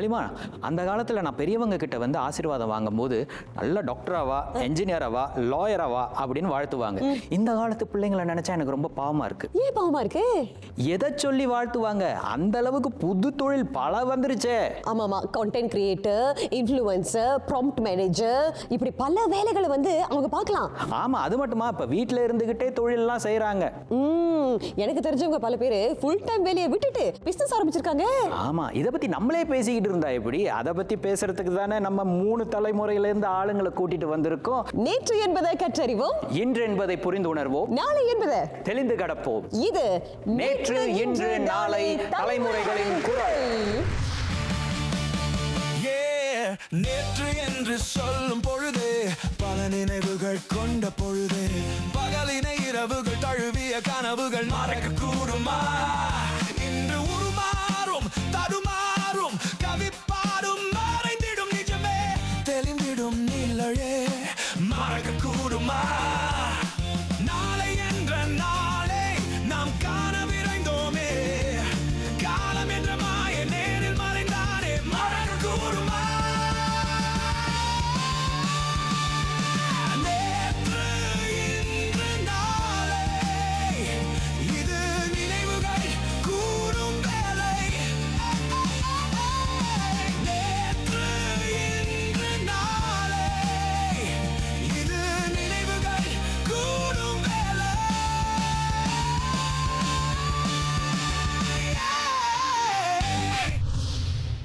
ஹலிமா, அந்த காலத்தில் நான் பெரியவங்க கிட்ட வந்து ஆசீர்வாதம் வாங்கும்போது நல்ல டாக்டராவா, என்ஜினியராவா, லாயராவா அப்படின்னு வாழ்த்துவாங்க. இந்த காலத்து பிள்ளைங்களை நினைச்சா எனக்கு ரொம்ப பாவமா இருக்கு. ஏன் பாவமா இருக்கு? எதை சொல்லி வாழ்த்துவாங்க? அந்த அளவுக்கு புது தொழில் பல வந்துருச்சே. ஆமாமா, content creator, influencer, prompt manager, இப்படி பல வேலைகளை வந்து அவங்க பார்க்கலாம். ஆமா, அது மட்டுமா இப்ப வீட்டில் இருந்துகிட்டே தொழிலெல்லாம் செய்யறாங்க. எனக்கு தெரிஞ்சவங்க பல பேர் ஃபுல் டைம் வேலையை விட்டுட்டு பிசினஸ் ஆரம்பிச்சிருக்காங்க. ஆமா, இதை பத்தி நம்மளே பேசிக்கிட்டு இருந்தா எப்படி? அதை பத்தி பேசுறதுக்கு தானே நம்ம 3 தலைமுறையில இருந்து ஆளுங்களை கூட்டிட்டு வந்திருக்கோம். நேற்று என்பதை கற்றறிவோம், இன்று என்பதை புரிந்து உணர்வோம், நாளை என்பதை தெளிந்து கடப்போம். இது நேற்று, இன்று, நாளை தலைமுறைகளின் குரல். நேற்று என்று சொல்லும் பொழுது பல நினைவுகள் கொண்ட பொழுது, பகலினை இரவுகள் தழுவிய கனவுகள் மறக்க கூடுமா? இன்று உருமாறும் தடுமாறும் கவிப்பாடும் மறைந்திடும் நிஜமே, தெளிந்திடும் நிழலே மறக்க கூடுமா? நாளை என்ற நாளை நாம் காண விரைந்தோமே, காலம் என்ற மாய நேரில் மறைந்தானே மறக்க கூடுமா?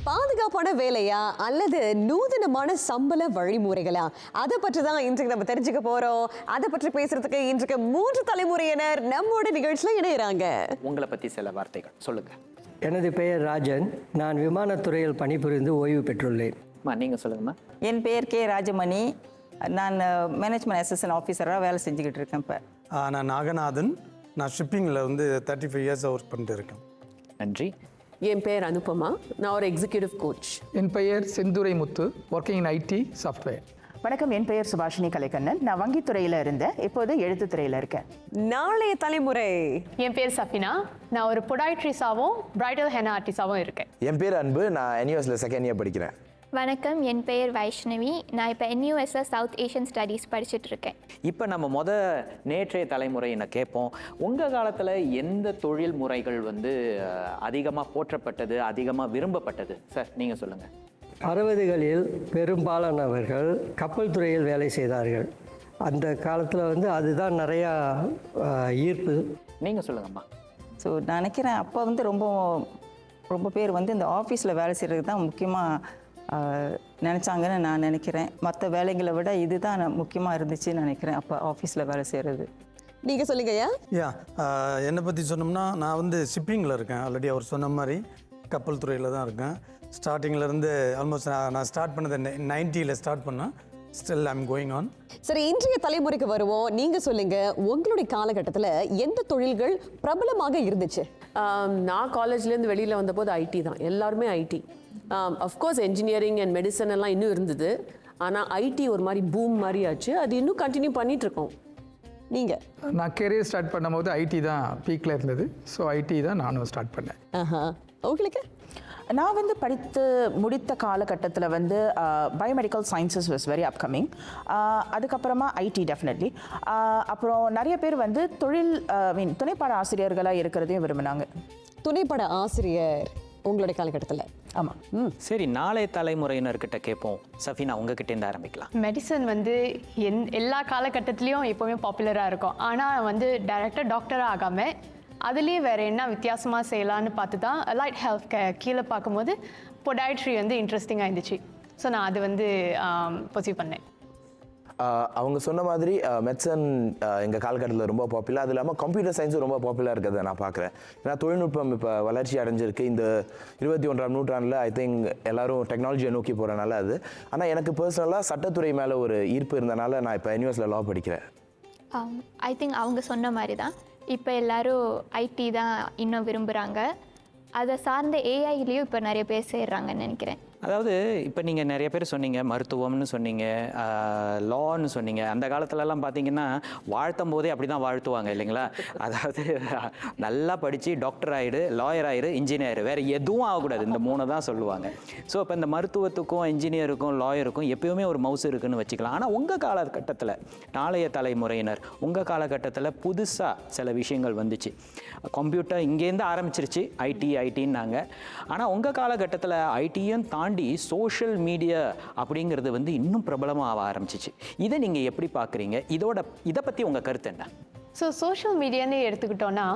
பாதுகாப்பான வேலையா அல்லது நூதனமான சம்பள வழிமுறைகளா, அதை பற்றி தான் இன்றைக்கு நம்ம தெரிஞ்சுக்க போறோம். அதை பற்றி பேசுறதுக்கு இன்றைக்கு 3 தலைமுறையினர் நம்மோட நிகழ்ச்சியில் இணையறாங்க. உங்களை பத்தி சில வார்த்தைகள் சொல்லுங்க. எனது பெயர் ராஜன். நான் விமானத்துறையில் பணிபுரிந்து ஓய்வு பெற்றுள்ளேன். நீங்க சொல்லுங்கம்மா. என் பெயர் கே ராஜமணி. நான் மேனேஜ்மெண்ட் அசிஸ்டன்ட் ஆஃபீஸராக வேலை செஞ்சுக்கிட்டு இருக்கேன். இப்போ நான் நாகநாதன். நான் ஷிப்பிங்கில் வந்து 35 இயர்ஸாக ஒர்க் பண்ணிட்டு இருக்கேன். நன்றி. என் பெயர் அனுபமா. நான் ஒரு எக்ஸிக்யூட்டிவ் கோச். என் பெயர் Senthurai Muthu, working in IT software. வணக்கம், என் பெயர் சுபாஷினி கலைக்கண்ணன். நான் வங்கித்துறையில் இருந்தேன், இப்போது எழுத்துத்துறையில் இருக்கேன். நாளைய தலைமுறை. என் பேர் சஃபினா. நான் ஒரு பொடாய்ட்ரிஸாகவும் பிரைடல் ஹெனா ஆர்டிஸ்டாகவும் இருக்கேன். என் பேர் அன்பு. நான் NUSல செகண்ட் இயர் படிக்கிறேன். வணக்கம், என் பெயர் வைஷ்ணவி. நான் இப்போ NUSல சவுத் ஏஷியன் ஸ்டடீஸ் படிச்சுட்டு இருக்கேன். இப்போ நம்ம நேற்றைய தலைமுறையினை கேட்போம். உங்கள் காலத்தில் எந்த தொழில் முறைகள் வந்து அதிகமாக போற்றப்பட்டது, அதிகமாக விரும்பப்பட்டது? சார், நீங்கள் சொல்லுங்கள். 60களில் பெரும்பாலானவர்கள் கப்பல் துறையில் வேலை செய்தார்கள். அந்த காலத்தில் வந்து அதுதான் நிறையா ஈர்ப்பு. நீங்கள் சொல்லுங்கம்மா. ஸோ நான் நினைக்கிறேன் அப்போ வந்து ரொம்ப பேர் வந்து இந்த ஆஃபீஸில் வேலை செய்கிறது தான் முக்கியமாக நினச்சாங்கன்னு நான் நினைக்கிறேன். மற்ற வேலைகளை விட இதுதான் முக்கியமாக இருந்துச்சுன்னு நினைக்கிறேன் அப்போ ஆஃபீஸில் வேலை செய்கிறது. நீங்கள் சொல்லுங்கய்யா. என்னை பற்றி சொன்னோம்னா, நான் வந்து ஷிப்பிங்கில் இருக்கேன். ஆல்ரெடி அவர் சொன்ன மாதிரி கப்பல் துறையில் தான் இருக்கேன். ஸ்டார்டிங்கிலேருந்து ஆல்மோஸ்ட் நான் ஸ்டார்ட் பண்ணது 90ல் ஸ்டார்ட் பண்ணேன். Still I'm going on. சரி, இன்றைய தலைமுறைக்கு வருவோம். நீங்கள் சொல்லுங்கள், உங்களுடைய காலகட்டத்தில் எந்த தொழில்கள் பிரபலமாக இருந்துச்சு? நான் காலேஜ்லேருந்து வெளியில் வந்தபோது ஐடி தான், எல்லாருமே IT. Of course engineering and medicine எல்லாம் இன்னும் இருந்தது. ஆனால் ஐடி ஒரு மாதிரி பூம் மாதிரி ஆச்சு. அது இன்னும் கண்டினியூ பண்ணிகிட்ருக்கோம். நீங்கள்? நான் கெரியர் ஸ்டார்ட் பண்ணும்போது ஐடி தான் பீக்கில் இருந்தது. ஸோ ஐடி தான் நானும் ஸ்டார்ட் பண்ணேன். உங்களுக்கு? நான் வந்து படித்து முடித்த காலகட்டத்தில் வந்து biomedical sciences was very upcoming. அதுக்கப்புறமா ஐடி டெஃபினெட்லி. அப்புறம் நிறைய பேர் வந்து துணைப்பாட ஆசிரியர்களாக இருக்கிறதையும் விரும்பினாங்க. துணைப்பட ஆசிரியர் உங்களுடைய காலகட்டத்தில்? ஆமாம். சரி, நாளைய தலைமுறையினர்கிட்ட கேட்போம். சஃபினா, உங்ககிட்டேருந்து ஆரம்பிக்கலாம். மெடிசன் வந்து எல்லா காலகட்டத்திலையும் எப்போவுமே பாப்புலராக இருக்கும். ஆனால் வந்து டைரெக்டாக டாக்டராக ஆகாமல் அதுலேயே வேறு என்ன வித்தியாசமாக செய்யலான்னு பார்த்து தான் அலைட் ஹெல்த் கீழே பார்க்கும்போது பொடாய்ட்ரி வந்து இன்ட்ரெஸ்டிங்காக இருந்துச்சு. ஸோ நான் அது வந்து பர்சீவ் பண்ணேன். அவங்க சொன்ன மாதிரி மெடிசன் எங்கள் காலகட்டத்தில் ரொம்ப பாப்புலர். அது இல்லாமல் கம்ப்யூட்டர் சயின்ஸும் ரொம்ப பாப்புலராக இருக்கிறத நான் பார்க்குறேன். ஏன்னா தொழில்நுட்பம் இப்போ வளர்ச்சி அடைஞ்சிருக்கு. இந்த 21ஆம் நூற்றாண்டில் ஐ திங்க் எல்லோரும் டெக்னாலஜியை நோக்கி போகிறனால அது. ஆனால் எனக்கு பர்சனலாக சட்டத்துறை மேலே ஒரு ஈர்ப்பு இருந்தனால நான் இப்போ NUSல லா படிக்கிறேன். ஐ திங்க் அவங்க சொன்ன மாதிரி தான் இப்போ எல்லோரும் ஐடி தான் இன்னும் விரும்புகிறாங்க. அதை சார்ந்த ஏஐலேயும் இப்போ நிறைய பேர் சேர்றாங்கன்னு நினைக்கிறேன். அதாவது இப்போ நீங்கள் நிறைய பேர் சொன்னீங்க, மருத்துவம்னு சொன்னீங்க, லான்னு சொன்னீங்க. அந்த காலத்துலலாம் பார்த்தீங்கன்னா வாழ்த்தும் போதே அப்படி தான் வாழ்த்துவாங்க இல்லைங்களா? அதாவது நல்லா படித்து டாக்டர் ஆகிடு, லாயர் ஆகிடு, இன்ஜினியர், வேறு எதுவும் ஆகக்கூடாது, இந்த 3 தான் சொல்லுவாங்க. ஸோ இப்போ இந்த மருத்துவத்துக்கும் இன்ஜினியருக்கும் லாயருக்கும் எப்பயுமே ஒரு மவுஸ் இருக்குன்னு வச்சுக்கலாம். ஆனால் உங்கள் காலகட்டத்தில், நாளைய தலைமுறையினர் உங்கள் காலகட்டத்தில் புதுசாக சில விஷயங்கள் வந்துச்சு. கம்ப்யூட்டர் இங்கேருந்து ஆரம்பிச்சிருச்சு, ஐடின்னாங்க. ஆனால் உங்கள் காலகட்டத்தில் ஐடியும் தாண்டி சோஷியல் மீடியா அப்படிங்கிறது வந்து இன்னும் பிரபலமாக ஆரம்பிச்சிச்சு. இதை நீங்கள் எப்படி பார்க்குறீங்க? இதை பற்றி உங்கள் கருத்து என்ன? ஸோ சோஷியல் மீடியான்னு எடுத்துக்கிட்டோன்னா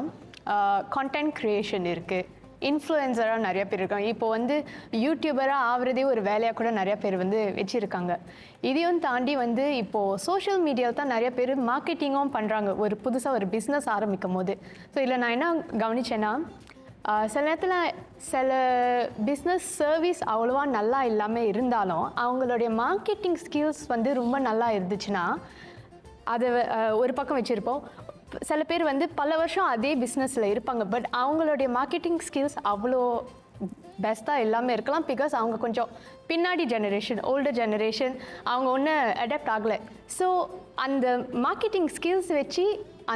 கான்டென்ட் க்ரியேஷன் இருக்குது, இன்ஃப்ளூயன்சராக நிறைய பேர் இருக்காங்க. இப்போ வந்து யூடியூபராக ஆகிறதே ஒரு வேலையாக கூட நிறைய பேர் வந்து வச்சுருக்காங்க. இதையும் தாண்டி வந்து இப்போது சோஷியல் மீடியாவில் தான் நிறைய பேர் மார்க்கெட்டிங்கும் பண்ணுறாங்க, ஒரு புதுசாக ஒரு பிஸ்னஸ் ஆரம்பிக்கும் போது. ஸோ இதில் நான் என்ன கவனிச்சேன்னா, சில நேரத்தில் சில பிஸ்னஸ் சர்வீஸ் அவ்வளோவா நல்லா இல்லாமல் இருந்தாலும் அவங்களுடைய மார்க்கெட்டிங் ஸ்கில்ஸ் வந்து ரொம்ப நல்லா இருந்துச்சுன்னா அதை ஒரு பக்கம் வச்சுருப்போம். சில பேர் வந்து பல வருஷம் அதே பிஸ்னஸில் இருப்பாங்க, பட் அவங்களுடைய மார்க்கெட்டிங் ஸ்கில்ஸ் அவ்வளோ பெஸ்ட்டாக எல்லாமே இருக்கலாம். பிகாஸ் அவங்க கொஞ்சம் பின்னாடி ஜெனரேஷன், ஓல்டர் ஜெனரேஷன், அவங்க ஒன்றும் அடாப்ட் ஆகலை. ஸோ அந்த மார்க்கெட்டிங் ஸ்கில்ஸ் வச்சு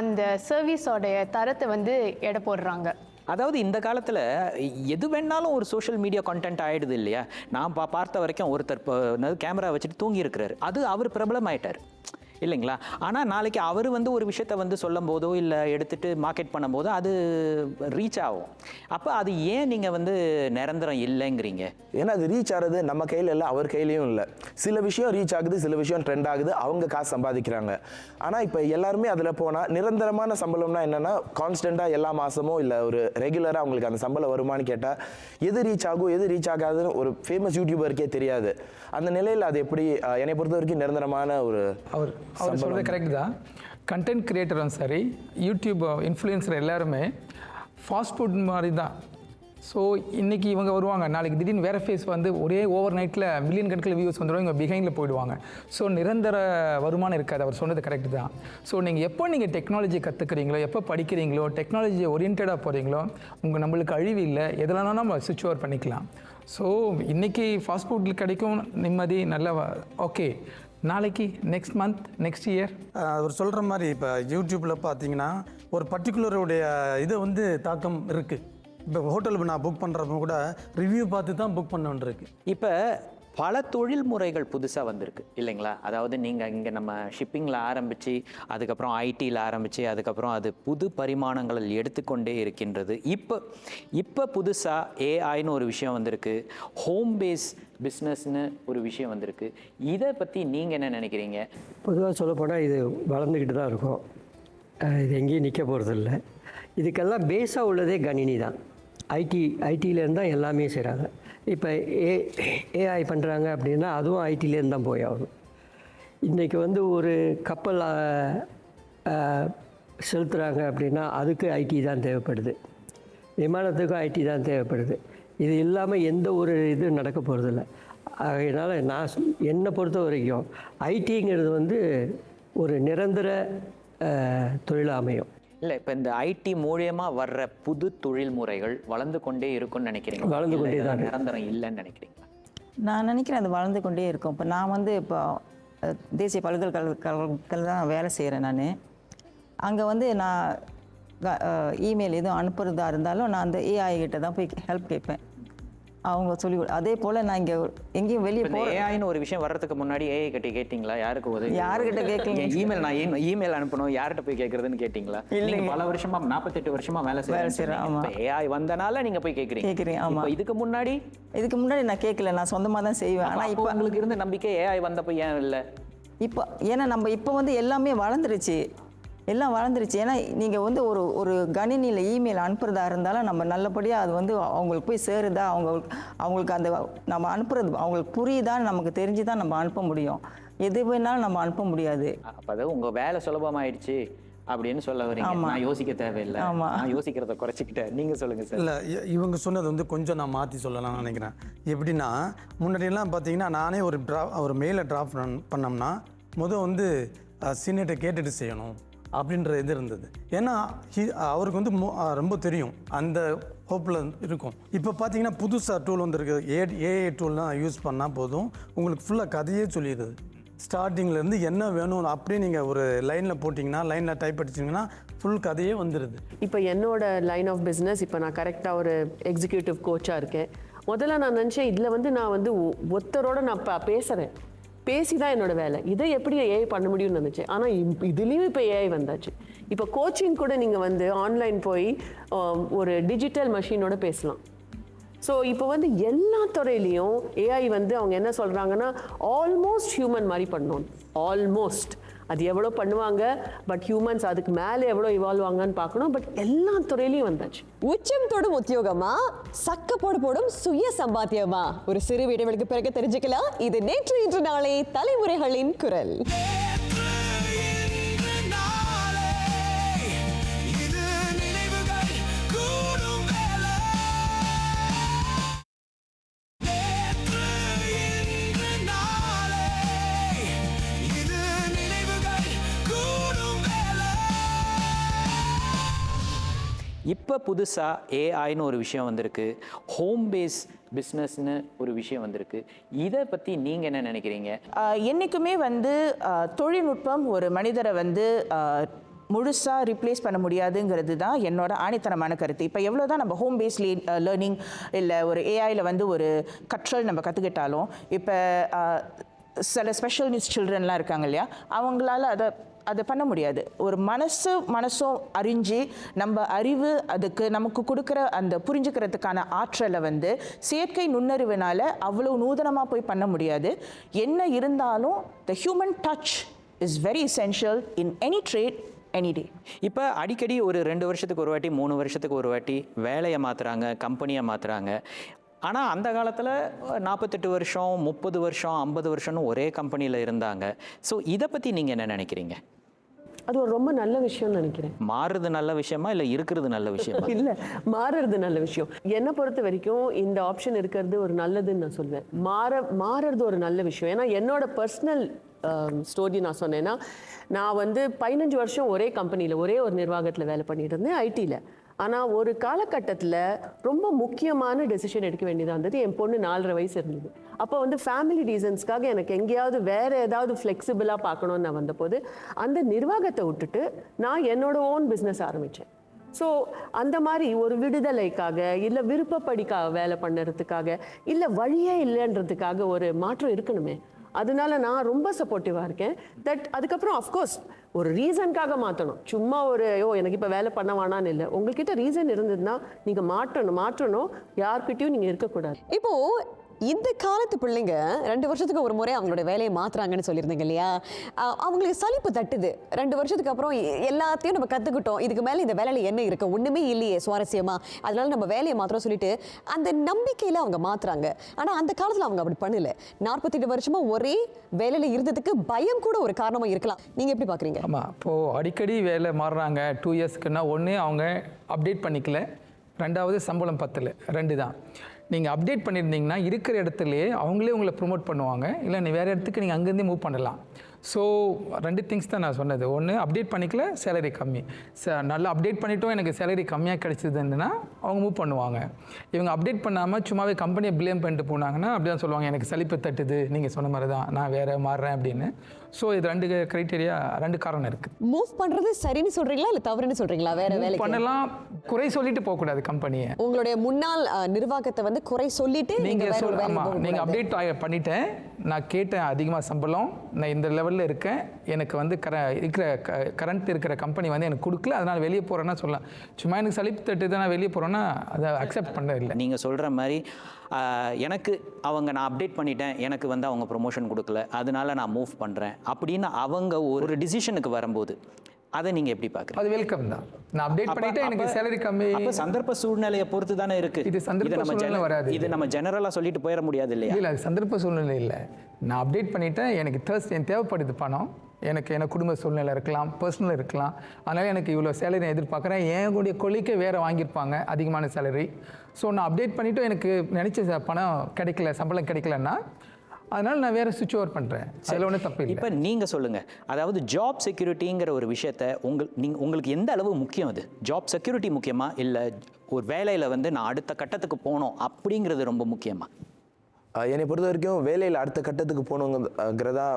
அந்த சர்வீஸோடைய தரத்தை வந்து எடை போடுறாங்க. அதாவது இந்த காலத்தில் எது வேணாலும் ஒரு சோஷியல் மீடியா கண்டென்ட் ஆகிடுது இல்லையா? நான் பார்த்த வரைக்கும் ஒருத்தர் கேமரா வச்சுட்டு தூங்கி இருக்கிறாரு, அது அவர் பிரபலம் ஆயிட்டார் இல்லைங்களா? ஆனால் நாளைக்கு அவர் வந்து ஒரு விஷயத்த வந்து சொல்லும் போதோ இல்லை எடுத்துகிட்டு மார்க்கெட் பண்ணும்போதோ அது ரீச் ஆகும். அப்போ அது ஏன் நீங்கள் வந்து நிரந்தரம் இல்லைங்கிறீங்க? ஏன்னா அது ரீச் ஆகிறது நம்ம கையில் இல்லை, அவர் கையிலையும் இல்லை. சில விஷயம் ரீச் ஆகுது, சில விஷயம் ட்ரெண்ட் ஆகுது, அவங்க காசு சம்பாதிக்கிறாங்க. ஆனால் இப்போ எல்லாருமே அதில் போனால் நிரந்தரமான சம்பளம்னா என்னென்னா கான்ஸ்டண்ட்டாக எல்லா மாதமும் இல்லை ஒரு ரெகுலராக அவங்களுக்கு அந்த சம்பளம் வருமானு கேட்டால் எது ரீச் ஆகும் எது ரீச் ஆகாதுன்னு ஒரு ஃபேமஸ் யூடியூபருக்கே தெரியாது. அந்த நிலையில் அது எப்படி என்னை பொறுத்த வரைக்கும் நிரந்தரமான ஒரு அவர் சொல்கிறது கரெக்ட் தான். கண்டென்ட் கிரியேட்டரும் சரி, யூடியூப் இன்ஃப்ளூயன்சர் எல்லாருமே ஃபாஸ்ட் ஃபுட் மாதிரி தான். ஸோ இன்றைக்கி இவங்க வருவாங்க, நாளைக்கு திடீர்னு வேறு ஃபேஸ் வந்து ஒரே ஓவர் நைட்டில் மில்லியன் கணக்கில் வியூஸ் வந்துடும், இவங்க பிஹைண்டில் போயிடுவாங்க. ஸோ நிரந்தர வருமானம் இருக்காது. அவர் சொன்னது கரெக்டு தான். ஸோ நீங்கள் டெக்னாலஜி கற்றுக்குறீங்களோ, எப்போ படிக்கிறீங்களோ, டெக்னாலஜி ஓரியன்டாக போகிறீங்களோ, நம்மளுக்கு அழிவு இல்லை, எதெல்லாம் நம்ம சுவிட்ச் ஓவர் பண்ணிக்கலாம். ஸோ இன்றைக்கி ஃபாஸ்ட் ஃபுட்டில் கிடைக்கும் நிம்மதி, நல்ல ஓகே, நாளைக்கு நெக்ஸ்ட் மந்த் நெக்ஸ்ட் இயர் அவர் சொல்கிற மாதிரி இப்போ யூடியூப்பில் பார்த்தீங்கன்னா ஒரு பர்டிகுலருடைய இது வந்து தாக்கம் இருக்குது. இப்போ ஹோட்டலுக்கு நான் புக் பண்ணுறப்ப கூட ரிவ்யூ பார்த்து தான் புக் பண்ண வேண்டியிருக்கு. இப்போ பல தொழில் முறைகள் புதுசாக வந்திருக்கு இல்லைங்களா? அதாவது நீங்கள் இங்கே நம்ம ஷிப்பிங்கில் ஆரம்பித்து அதுக்கப்புறம் ஐடியில் ஆரம்பித்து அதுக்கப்புறம் அது புது பரிமாணங்களில் எடுத்துக்கொண்டே இருக்கின்றது. இப்போ புதுசாக ஏஐன்னு ஒரு விஷயம் வந்திருக்கு, ஹோம் பேஸ் பிஸ்னஸ்னு ஒரு விஷயம் வந்திருக்கு. இதை பற்றி நீங்கள் என்ன நினைக்கிறீங்க? பொதுவாக சொல்லப்போனால் இது வளர்ந்துக்கிட்டு தான் இருக்கும், இது எங்கேயும் நிற்க போகிறதில்ல. இதுக்கெல்லாம் பேஸாக உள்ளதே கணினி தான். ஐடியிலேருந்து தான் எல்லாமே செய்கிறாங்க. இப்போ ஏஐ பண்ணுறாங்க அப்படின்னா அதுவும் ஐடியிலேருந்து தான் போய் ஆகணும். இன்றைக்கி வந்து ஒரு கப்பல் செலுத்துகிறாங்க அப்படின்னா அதுக்கு ஐடி தான் தேவைப்படுது, விமானத்துக்கும் ஐடி தான் தேவைப்படுது. இது இல்லாமல் எந்த ஒரு இது நடக்க போகிறதில்ல. அதனால் என்னை பொறுத்த வரைக்கும் ஐடிங்கிறது வந்து ஒரு நிரந்தர தொழில் அமையும். இல்லை, இப்போ இந்த ஐடி மூலியமாக வர்ற புது தொழில் முறைகள் வளர்ந்து கொண்டே இருக்கும்னு நினைக்கிறீங்க? வளர்ந்து கொண்டே தான், நிரந்தரம் இல்லைன்னு நினைக்கிறீங்களா? நான் நினைக்கிறேன் அது வளர்ந்து கொண்டே இருக்கும். இப்போ நான் வந்து இப்போ தேசிய பல்கலைக்கழகத்தில் தான் வேலை செய்கிறேன். நான் அங்கே வந்து நான் இமெயில் எதுவும் அனுப்புறதா இருந்தாலும் நான் அந்த ஏஐ கிட்ட தான் போய் ஹெல்ப் கேட்பேன். அவங்க சொல்லி அதே போல் நான் இங்கே எங்கேயும் வெளியே போய் ஏஐன்னு ஒரு விஷயம் வர்றதுக்கு முன்னாடி ஏஐ கிட்ட கேட்டிங்களா? யாருக்கு உதவி? யாருக்கிட்ட கேட்கல. இமெயில் அனுப்பணும், யார்கிட்ட போய் கேட்கறதுன்னு கேட்டிங்களா? இல்லை, பல வருஷமா 48 வருஷமா வேலை செய்கிறேன். ஆமாம், ஏஐ வந்தனால நீங்கள் போய் கேட்குறீங்க. ஆமாம், இதுக்கு முன்னாடி நான் கேட்கல, நான் சொந்தமாக தான் செய்வேன். ஆனால் இப்போ உங்களுக்கு இருந்த நம்பிக்கை ஏஐ வந்தப்போ ஏன் இல்லை? இப்போ ஏன்னா நம்ம இப்போ வந்து எல்லாமே வளர்ந்துருச்சு. ஏன்னா நீங்கள் வந்து ஒரு கணினியில் இமெயில் அனுப்புறதா இருந்தாலும் நம்ம நல்லபடியாக அது வந்து அவங்களுக்கு போய் சேருதா, அவங்களுக்கு அந்த நம்ம அனுப்புறது அவங்களுக்கு புரியுதான்னு நமக்கு தெரிஞ்சு தான் நம்ம அனுப்ப முடியும். எது வேணாலும் நம்ம அனுப்ப முடியாது. அப்போ அது உங்கள் வேலை சுலபமாயிடுச்சு அப்படின்னு சொல்ல வரீங்க? நான் யோசிக்க தேவையில்லை, நான் யோசிக்கிறத குறைச்சிக்கிட்டேன். நீங்கள் சொல்லுங்கள் சார். இல்லை, இவங்க சொன்னது வந்து கொஞ்சம் நான் மாற்றி சொல்லலாம்னு நினைக்கிறேன். எப்படின்னா முன்னாடியெல்லாம் பார்த்தீங்கன்னா நானே ஒரு மெயிலை டிராஃப்ட் பண்ணோம்னா வந்து சீனியர்கிட்ட கேட்டுட்டு செய்யணும். அப்படின்ற இது இருந்தது. ஏன்னா அவருக்கு வந்து ரொம்ப தெரியும், அந்த ஹோப்பில் இருக்கும். இப்போ பார்த்தீங்கன்னா புதுசாக டூல் வந்துருக்கு, ஏஐ டூல்லாம் யூஸ் பண்ணால் போதும், உங்களுக்கு ஃபுல்லாக கதையே சொல்லிடுது. ஸ்டார்டிங்லேருந்து என்ன வேணும் அப்படியே நீங்கள் ஒரு லைனில் போட்டிங்கன்னா, லைனில் டைப் அடிச்சிங்கன்னா ஃபுல் கதையே வந்துடுது. இப்போ என்னோட லைன் ஆஃப் பிஸ்னஸ், இப்போ நான் கரெக்டாக ஒரு எக்ஸிக்யூட்டிவ் கோச்சாக இருக்கேன். முதல்ல நான் நினச்சேன் இதில் வந்து நான் வந்து ஒருத்தரோட நான் பேசுகிறேன், பேசி தான் என்னோட வேலை, இதை எப்படி ஏஐ பண்ண முடியும்னு நினச்சேன். ஆனால் இதுலேயும் இப்போ ஏஐ வந்தாச்சு. இப்போ கோச்சிங் கூட நீங்கள் வந்து ஆன்லைன் போய் ஒரு டிஜிட்டல் மெஷினோட பேசலாம். ஸோ இப்போ வந்து எல்லா துறையிலையும் ஏஐ வந்து அவங்க என்ன சொல்கிறாங்கன்னா ஆல்மோஸ்ட் ஹியூமன் மாதிரி பண்ணணும். ஆல்மோஸ்ட் அது எவ்வளோ பண்ணுவாங்க, பட் ஹியூமன்ஸ் அதுக்கு மேலே எவ்வளோ இவால்வ் ஆங்கன்னு பார்க்கணும். பட் எல்லா துறையிலையும் வந்தாச்சு. உச்சம் தொடும் உத்தியோகமா, சக்கப்போடு போடும் சுய சம்பாத்தியமா? ஒரு சிறு இடைவெளிக்கு பிறகு தெரிஞ்சுக்கலாம். இது நேற்று இன்று நாளை தலைமுறைகளின் குரல். இப்போ புதுசாக ஏஐன்னு ஒரு விஷயம் வந்திருக்கு, ஹோம் பேஸ் பிஸ்னஸ்னு ஒரு விஷயம் வந்திருக்கு. இதை பற்றி நீங்கள் என்ன நினைக்கிறீங்க? என்றைக்குமே வந்து தொழில்நுட்பம் ஒரு மனிதரை வந்து முழுசாக ரீப்ளேஸ் பண்ண முடியாதுங்கிறது தான் என்னோட ஆணித்தனமான கருத்து. இப்போ எவ்வளோ தான் நம்ம ஹோம் பேஸ் லேர்னிங் இல்லை ஒரு ஏஐயில் வந்து ஒரு கற்றல் நம்ம கற்றுக்கிட்டாலும், இப்போ சில ஸ்பெஷல் நீட்ஸ் சில்ட்ரன்லாம் இருக்காங்க இல்லையா, அவங்களால அதை பண்ண முடியாது. ஒரு மனசும் அறிஞ்சு நம்ம அறிவு அதுக்கு நமக்கு கொடுக்குற அந்த புரிஞ்சுக்கிறதுக்கான ஆற்றலை வந்து செயற்கை நுண்ணறிவுனால அவ்வளோ நூதனமாக போய் பண்ண முடியாது. என்ன இருந்தாலும் the human touch is very essential in any trade any day. இப்போ அடிக்கடி ஒரு 2 வருஷத்துக்கு ஒரு வாட்டி 3 வருஷத்துக்கு ஒரு வாட்டி வேலையை மாற்றுறாங்க, கம்பெனியை மாற்றுறாங்க. ஆனால் அந்த காலத்தில் 48 வருஷம் 30 வருஷம் 50 வருஷம்னு ஒரே கம்பெனியில் இருந்தாங்க. ஸோ இதை பற்றி நீங்கள் என்ன நினைக்கிறீங்க? அது ஒரு ரொம்ப நல்ல விஷயம்னு நினைக்கிறேன். மாறுறது நல்ல விஷயமா இல்லை இருக்கிறது நல்ல விஷயமா? இல்லை, மாறுறது நல்ல விஷயம். என்னை பொறுத்த வரைக்கும் இந்த ஆப்ஷன் இருக்கிறது ஒரு நல்லதுன்னு நான் சொல்வேன். மாறுறது ஒரு நல்ல விஷயம். ஏன்னா என்னோட பர்சனல் ஸ்டோரி நான் சொன்னேன்னா, நான் வந்து 15 வருஷம் ஒரே கம்பெனியில் ஒரே ஒரு நிர்வாகத்தில் வேலை பண்ணிட்டு இருந்தேன், ஐடியில். ஆனால் ஒரு காலகட்டத்தில் ரொம்ப முக்கியமான டெசிஷன் எடுக்க வேண்டியதாக இருந்தது. என் பொண்ணு 4.5 வயசு இருந்தது. அப்போ வந்து ஃபேமிலி ரீசன்ஸ்க்காக எனக்கு எங்கேயாவது வேறு ஏதாவது ஃப்ளெக்சிபிளாக பார்க்கணுன்னு நான் வந்தபோது அந்த நிர்வாகத்தை விட்டுட்டு நான் என்னோட ஓன் பிஸ்னஸ் ஆரம்பித்தேன். ஸோ அந்த மாதிரி ஒரு விடுதலைக்காக, இல்லை விருப்பப்படிக்காக வேலை பண்ணுறதுக்காக, இல்லை வழியே இல்லைன்றதுக்காக ஒரு மாற்றம் இருக்கணுமே. அதனால நான் ரொம்ப சப்போர்ட்டிவாக இருக்கேன். அதுக்கப்புறம் அஃப்கோர்ஸ் ஒரு ரீசனுக்காக மாற்றணும். சும்மா எனக்கு இப்போ வேலை பண்ண வேணான்னு இல்லை. உங்கள்கிட்ட ரீசன் இருந்ததுன்னா நீங்கள் மாற்றணும். யார்கிட்டையும் நீங்கள் இருக்கக்கூடாது. இப்போது இந்த காலத்து பிள்ளைங்க 2 வருஷத்துக்கு ஒரு முறை அவங்களோட வேலையை மாற்றுறாங்கன்னு சொல்லியிருந்தீங்க இல்லையா? அவங்களுக்கு சலிப்பு தட்டுது. 2 வருஷத்துக்கு அப்புறம் எல்லாத்தையும் நம்ம கற்றுக்கிட்டோம், இதுக்கு மேலே இந்த வேலையில் என்ன இருக்குது, ஒன்றுமே இல்லையே சுவாரஸ்யமாக, அதனால நம்ம வேலையை மாத்திரம் சொல்லிட்டு அந்த நம்பிக்கையில் அவங்க மாற்றுறாங்க. ஆனால் அந்த காலத்தில் அவங்க அப்படி பண்ணல. 48 வருஷமாக ஒரே வேலையில் இருந்ததுக்கு பயம் கூட ஒரு காரணமாக இருக்கலாம். நீங்கள் எப்படி பார்க்குறீங்க? ஆமாம், இப்போது அடிக்கடி வேலை மாறுறாங்க. 2 இயர்ஸ்க்குன்னா ஒன்று அவங்க அப்டேட் பண்ணிக்கல, 2வது சம்பளம் பத்தல, 2 தான். நீங்கள் அப்டேட் பண்ணியிருந்தீங்கன்னா இருக்கிற இடத்துலையே அவங்களே உங்களை ப்ரொமோட் பண்ணுவாங்க, இல்லை நீ வேறு இடத்துக்கு நீங்கள் அங்கேருந்தே மூவ் பண்ணலாம். ஸோ 2 திங்ஸ் தான் நான் சொன்னது. ஒன்று அப்டேட் பண்ணிக்கல, சேலரி கம்மி. நல்லா அப்டேட் பண்ணிட்டோம் எனக்கு சேலரி கம்மியாக கிடைச்சதுன்னா அவங்க மூவ் பண்ணுவாங்க. இவங்க அப்டேட் பண்ணாமல் சும்மாவே கம்பெனியை ப்ளேம் பண்ணிட்டு போனாங்கன்னா அப்படி தான் சொல்லுவாங்க, எனக்கு சலிப்பு தட்டுது, நீங்கள் சொன்ன மாதிரி தான், நான் வேறு மாறுறேன் அப்படின்னு. ஸோ இது 2 க்ரைட்டீரியா, 2 காரணம் இருக்குது. மூவ் பண்ணுறது சரின்னு சொல்கிறீங்களா இல்லை தவறுன்னு சொல்கிறீங்களா? வேறு வேலை பண்ணலாம், குறை சொல்லிட்டு போகக்கூடாது கம்பெனியை. உங்களுடைய முன்னாள் நிர்வாகத்தை வந்து குறை சொல்லிட்டு நீங்கள் அப்டேட் பண்ணிட்டேன், நான் கேட்டேன் அதிகமாக சம்பளம், நான் இந்த லெவலில் இருக்கேன், எனக்கு வந்து கரண்ட் இருக்கிற கம்பெனி வந்து எனக்கு கொடுக்கல, அதனால் வெளியே போகிறேன்னா சொல்லலாம். சும்மா எனக்கு சலிப்பு தட்டு நான் வெளியே போகிறேன்னா அதை அக்செப்ட் பண்ண இல்லை. நீங்கள் சொல்கிற மாதிரி எனக்கு நான் அப்டேட் பண்ணிட்டேன், எனக்கு வந்து அவங்க ப்ரொமோஷன் கொடுக்கல, அதனால நான் மூவ் பண்ணுறேன் அப்படின்னு அவங்க ஒரு டிசிஷனுக்கு வரும்போது அதை நீங்கள் எப்படி பார்க்குறீங்க? அது வெல்கம் தான். நான் அப்டேட் பண்ணிட்டேன், எனக்கு சேலரி கம்மி. அப்போ சந்தர்ப்ப சூழ்நிலையை பொறுத்து தானே இருக்குது. இது சந்தர்ப்ப சூழ்நிலை வராது. இது நம்ம ஜெனரலாக சொல்லிட்டு போயிட முடியாது இல்லையா? இல்லை, அது சந்தர்ப்ப சூழ்நிலை இல்லை. நான் அப்டேட் பண்ணிட்டேன், எனக்கு எனக்கு தேவைப்படுது பணம், எனக்கு குடும்ப சூழ்நிலை இருக்கலாம், பர்சனல் இருக்கலாம், அதனால் எனக்கு இவ்வளோ சேலரி எதிர்பார்க்குறேன். என் கொள்ளைக்கே வேறு வாங்கியிருப்பாங்க அதிகமான சேலரி. ஸோ நான் அப்டேட் பண்ணிவிட்டு எனக்கு நினச்ச பணம் கிடைக்கல, சம்பளம் கிடைக்கலன்னா அதனால் நான் வேறு சுவிட்ச் ஓவர் பண்ணுறேன். அதில் ஒன்றும் தப்பு இல்லை. இப்போ நீங்கள் சொல்லுங்கள், அதாவது ஜாப் செக்யூரிட்டிங்கிற ஒரு விஷயத்தை உங்களுக்கு எந்த அளவு முக்கியம்? அது ஜாப் செக்யூரிட்டி முக்கியமா, இல்லை ஒரு வேலையில் வந்து நான் அடுத்த கட்டத்துக்கு போகணும் அப்படிங்கிறது ரொம்ப முக்கியமா? என்னை பொறுத்த வரைக்கும் வேலையில் அடுத்த கட்டத்துக்கு போகணுங்கிறதா